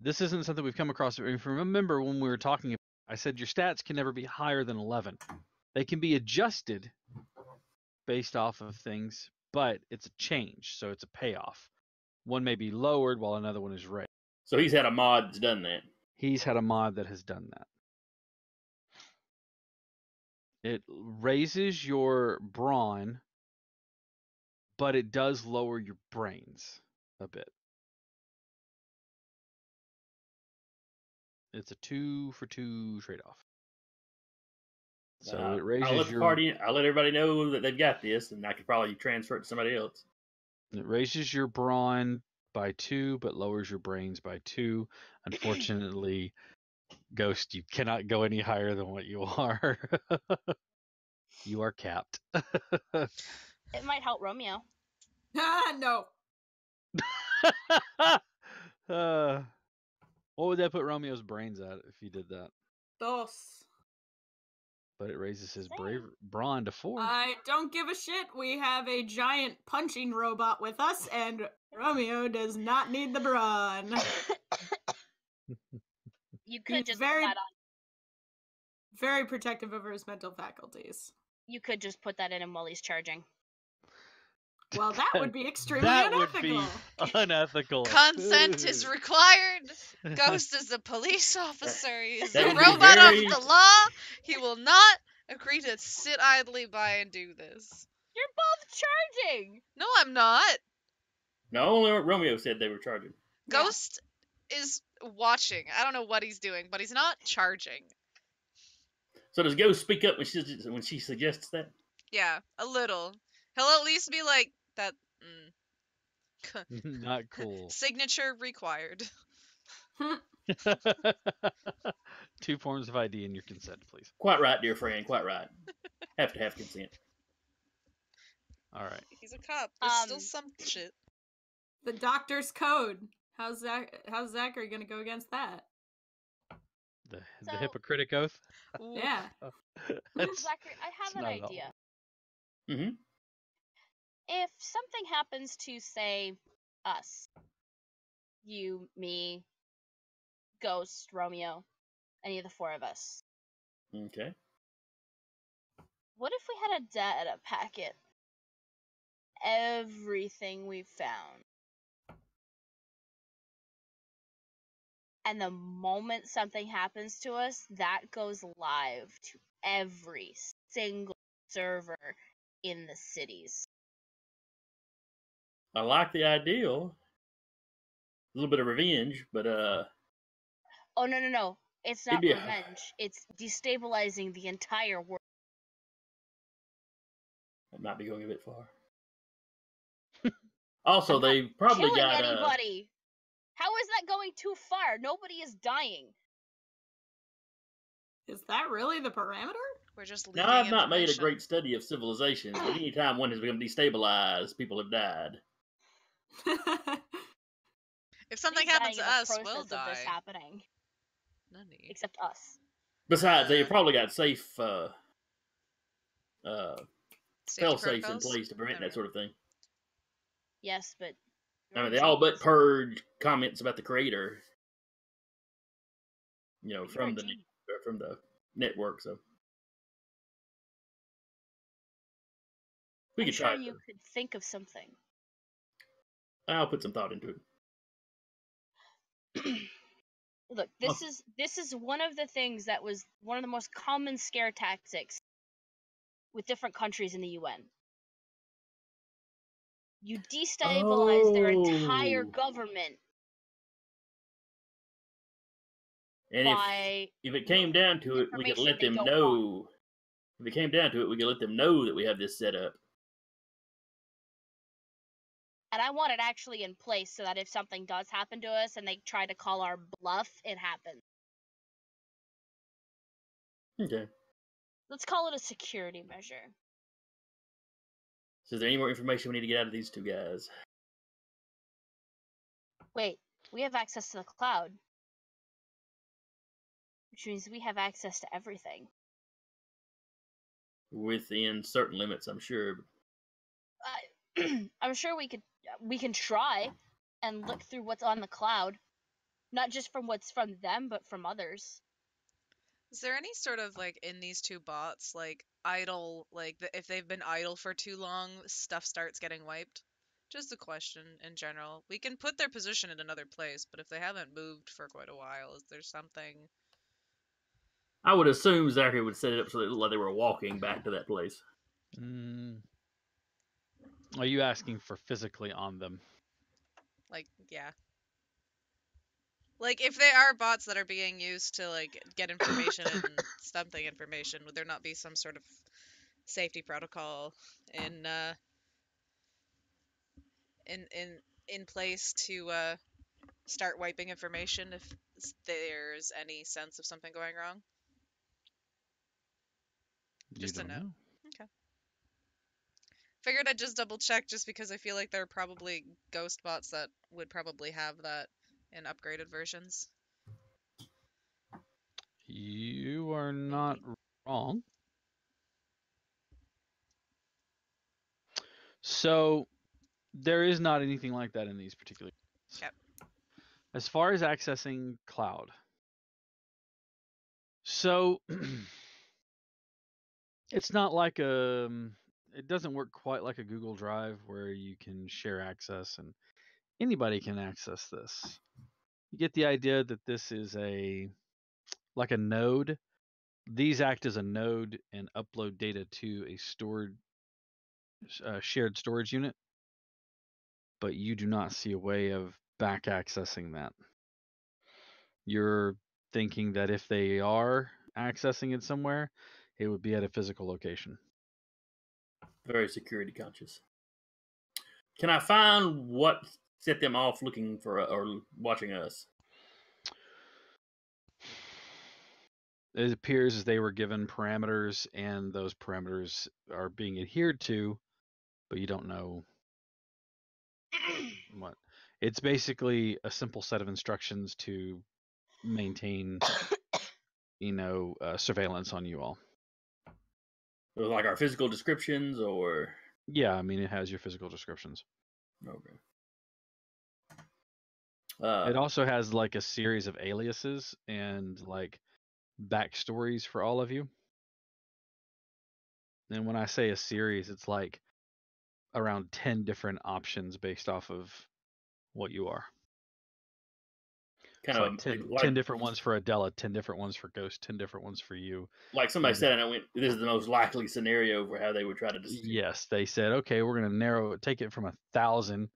This isn't something we've come across. If you remember when we were talking, I said your stats can never be higher than 11. They can be adjusted based off of things, but it's a change, so it's a payoff. One may be lowered while another one is raised. So he's had a mod that's done that. He's had a mod that has done that. It raises your brawn, but it does lower your brains a bit. It's a 2-for-2 trade-off. So it raises I'll let your party. I'll let everybody know that they've got this, and I could probably transfer it to somebody else. It raises your brawn by 2, but lowers your brains by 2. Unfortunately, Ghost, you cannot go any higher than what you are. You are capped. It might help Romeo. No. What would that put Romeo's brains at if you did that? Dos. But it raises his Same. brawn to 4. I don't give a shit. We have a giant punching robot with us, and Romeo does not need the brawn. You could He's just very- put that on. Very protective over his mental faculties. You could just put that in while he's charging. Well, that would be extremely That would unethical. be unethical. Consent is required. Ghost is a police officer. He is That a would be robot very- of the law. He will not agree to sit idly by and do this. You're both charging! No, I'm not. No, only Romeo said they were charging. Yeah. Ghost is watching. I don't know what he's doing, but he's not charging. So does Ghost speak up when she suggests that? Yeah, a little. He'll at least be like, that Not cool. signature required. 2 forms of ID and your consent, please. Quite right, dear friend. Quite right. Have to have consent. All right. He's a cop. There's still some shit. The doctor's code. How's Zachary gonna go against that? The So- hypocritic oath. Ooh. Yeah. That's, Zachary, I have it's an not at all. idea. Mm-hmm. If something happens to, say, us, you, me, Ghost, Romeo, any of the 4 of us, Okay. what if we had a data packet? Everything we found. And the moment something happens to us, that goes live to every single server in the cities. I like the ideal. A little bit of revenge, but Oh, no. It's It'd not be a- revenge. It's destabilizing the entire world. that might be going a bit far. Also, I'm not they probably Killing got anybody. How is that going too far? Nobody is dying. Is that really the parameter? We're just leaving Now, I've not made a information. great study of civilizations, but anytime one has become destabilized, people have died. If something Nobody's happens to dying in the us, we'll process of die. this happening, Nani. except us. Besides, they probably got safe Safety fail safes in protocols? place to prevent that sort of thing. Yes, but I mean, they all but purge comments about the creator, from the network. So we I'm could sure try. you could think of something. I'll put some thought into it. Look, this is one of the things that was one of the most common scare tactics with different countries in the UN. You destabilize their entire Oh. government And by if it came down to it, we could information let they them don't know. If it came down to it, we could let them know that we have this set up. and I want it actually in place so that if something does happen to us and they try to call our bluff, it happens. Okay. Let's call it a security measure. So is there any more information we need to get out of these two guys? Wait, we have access to the cloud, which means we have access to everything. Within certain limits, I'm sure. I'm sure we can try and look through what's on the cloud, not just from what's from them, but from others. Is there any sort of like in these two bots like idle if they've been idle for too long, stuff starts getting wiped? Just a question in general. We can put their position in another place, but if they haven't moved for quite a while, is there something? I would assume Zachary would set it up so that it looked like they were walking back to that place. Are you asking for physically on them? Like, yeah. Like, if they are bots that are being used to, like, get information and something information, would there not be some sort of safety protocol in place to start wiping information if there's any sense of something going wrong? Just You a don't note. know. Okay. Figured I'd just double check just because I feel like there are probably ghost bots that would probably have that in upgraded versions. You are not wrong. So there is not anything like that in these particular. Okay. As far as accessing cloud, so it's not like it doesn't work quite like a Google Drive where you can share access and anybody can access this. You get the idea that this is like a node. These act as a node and upload data to a shared storage unit, but you do not see a way of back accessing that. You're thinking that if they are accessing it somewhere, it would be at a physical location. Very security conscious. Can I find what set them off looking for or watching us? It appears as they were given parameters and those parameters are being adhered to, but you don't know what. It's basically a simple set of instructions to maintain, surveillance on you all. Like our physical descriptions or? Yeah, I mean, it has your physical descriptions. Okay. It also has like a series of aliases and like backstories for all of you. And when I say a series, it's like around 10 different options based off of what you are. kind It's of like 10 different ones for Adela, 10 different ones for Ghost, 10 different ones for you. Like somebody said, and I went, this is the most likely scenario for how they would try to Yes, they said, okay, we're going to take it from 1,000,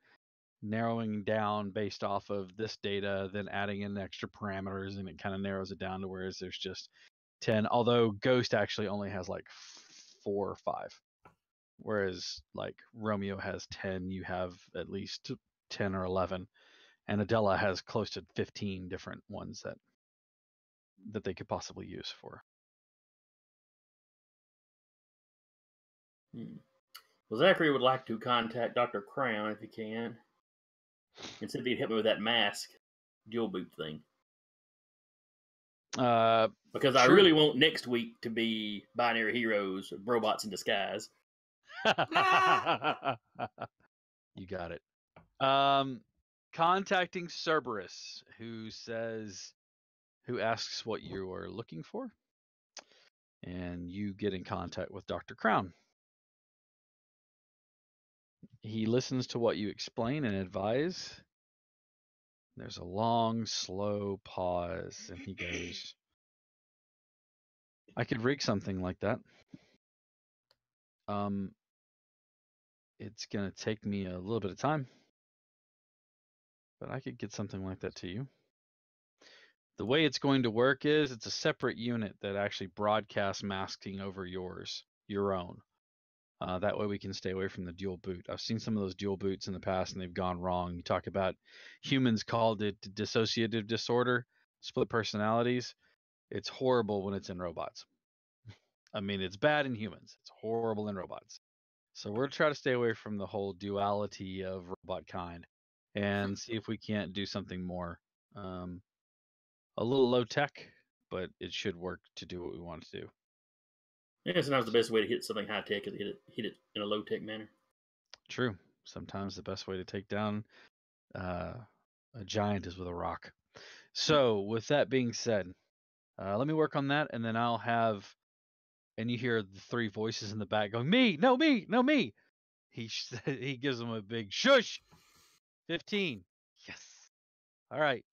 narrowing down based off of this data, then adding in extra parameters, and it kind of narrows it down to whereas there's just 10. Although Ghost actually only has like 4 or 5, whereas like Romeo has 10, you have at least 10 or 11, and Adela has close to 15 different ones that they could possibly use for. Well, Zachary would like to contact Dr. Crown if he can, and see if he'd help me with that mask dual boot thing. Because I really want next week to be Binary Heroes, robots in disguise. You got it. Contacting Cerberus, who asks what you are looking for, and you get in contact with Dr. Crown. He listens to what you explain and advise, There's a long, slow pause, and he goes, I could rig something like that. It's gonna take me a little bit of time, but I could get something like that to you. The way it's going to work is it's a separate unit that actually broadcasts masking over your own. That way we can stay away from the dual boot. I've seen some of those dual boots in the past and they've gone wrong. You talk about humans called it dissociative disorder, split personalities. It's horrible when it's in robots. I mean, it's bad in humans. It's horrible in robots. So we're trying to stay away from the whole duality of robot kind and see if we can't do something more. A little low tech, but it should work to do what we want to do. Yeah, sometimes the best way to hit something high tech is hit it in a low tech manner. True. Sometimes the best way to take down a giant is with a rock. So, with that being said, let me work on that, and then I'll have. And you hear the three voices in the back going, "Me, no me, no me." He gives them a big shush. 15. Yes. All right.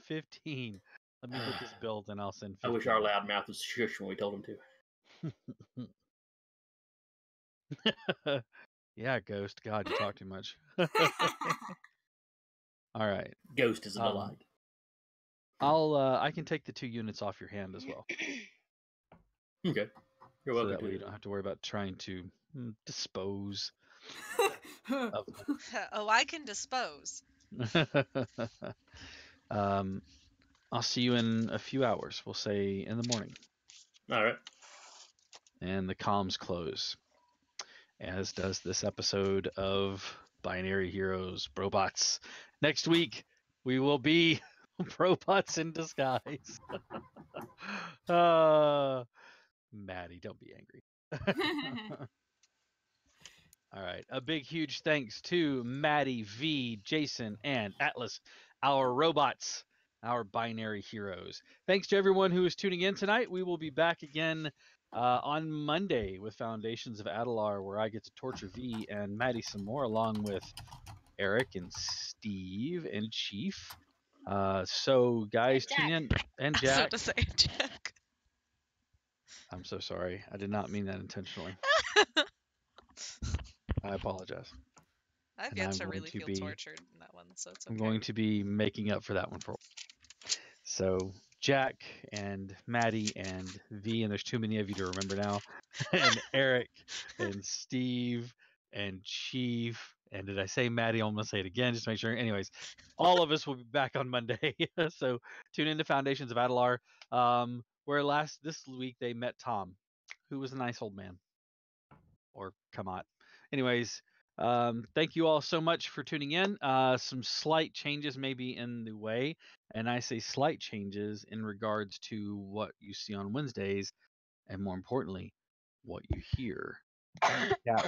15. Let me get this build, and I'll send 15. I wish our loud mouth was shush when we told him to. Yeah, Ghost. God, you talk too much. All right. Ghost is a delight. I can take the 2 units off your hand as well. Okay. You're So welcome that to way you it. don't have to worry about trying to dispose of Oh, I can dispose. them. I'll see you in a few hours. We'll say in the morning. All right. And the comms close, as does this episode of Binary Heroes Brobots. Next week, we will be robots in disguise. Maddie, don't be angry. All right. A big, huge thanks to Maddie, V, Jason, and Atlas, our robots, our binary heroes. Thanks to everyone who is tuning in tonight. We will be back again on Monday with Foundations of Adalar, where I get to torture V and Maddie some more, along with Eric and Steve and Chief. So, guys, tune in. And Jack. So to say, Jack. I'm so sorry. I did not mean that intentionally. I apologize. I've And yet I'm to going really to feel be- tortured in that one, so it's okay. I'm going to be making up for that one for. So Jack and Maddie and V, and there's too many of you to remember now, and Eric and Steve and Chief, and did I say Maddie? I'm gonna say it again just to make sure. Anyways, all of us will be back on Monday. So tune into Foundations of Adalar, where this week they met Tom, who was a nice old man, or Kamat. Anyways, thank you all so much for tuning in. Some slight changes may be in the way, and I say slight changes in regards to what you see on Wednesdays, and more importantly, what you hear. Yeah,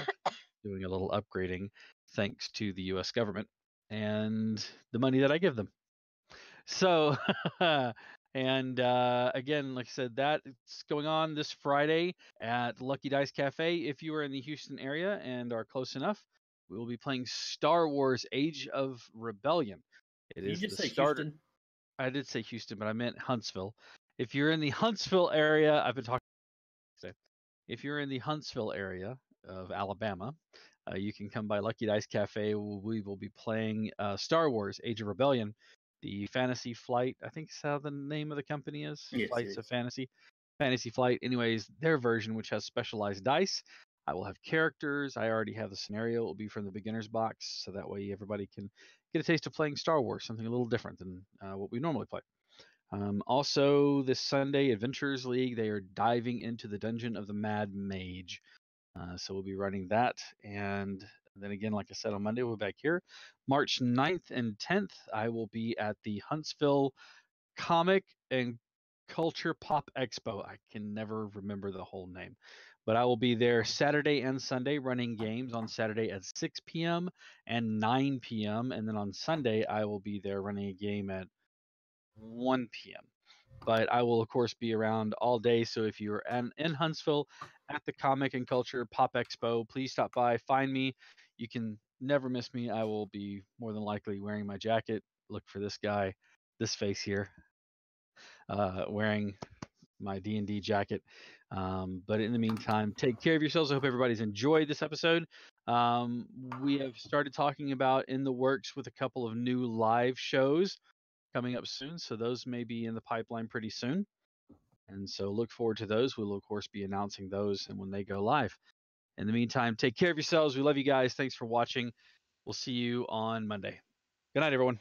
doing a little upgrading thanks to the U.S. government and the money that I give them. So, and again, like I said, that's going on this Friday at Lucky Dice Cafe. If you are in the Houston area and are close enough, we will be playing Star Wars: Age of Rebellion. It Did you is just the say starter. Houston? I did say Houston, but I meant Huntsville. If you're in the Huntsville area, I've been talking. If you're in the Huntsville area of Alabama, you can come by Lucky Dice Cafe. We will be playing Star Wars: Age of Rebellion, the Fantasy Flight. I think is how the name of the company is. Yes, Flights it of is. Fantasy Flight. Anyways, their version, which has specialized dice. I will have characters. I already have the scenario. It will be from the beginner's box, so that way everybody can get a taste of playing Star Wars, something a little different than what we normally play. Also, this Sunday, Adventurers League, they are diving into the Dungeon of the Mad Mage. So we'll be running that. And then again, like I said, on Monday, we'll be back here. March 9th and 10th, I will be at the Huntsville Comic and Culture Pop Expo. I can never remember the whole name. But I will be there Saturday and Sunday running games on Saturday at 6 p.m. and 9 p.m. And then on Sunday, I will be there running a game at 1 p.m. But I will, of course, be around all day. So if you're in Huntsville at the Comic and Culture Pop Expo, please stop by, find me. You can never miss me. I will be more than likely wearing my jacket look for this guy, this face here, wearing my D&D jacket. But in the meantime, take care of yourselves. I hope everybody's enjoyed this episode. We have started talking about in the works with a couple of new live shows coming up soon. So those may be in the pipeline pretty soon. And so look forward to those. We'll, of course, be announcing those and when they go live. In the meantime, take care of yourselves. We love you guys. Thanks for watching. We'll see you on Monday. Good night, everyone.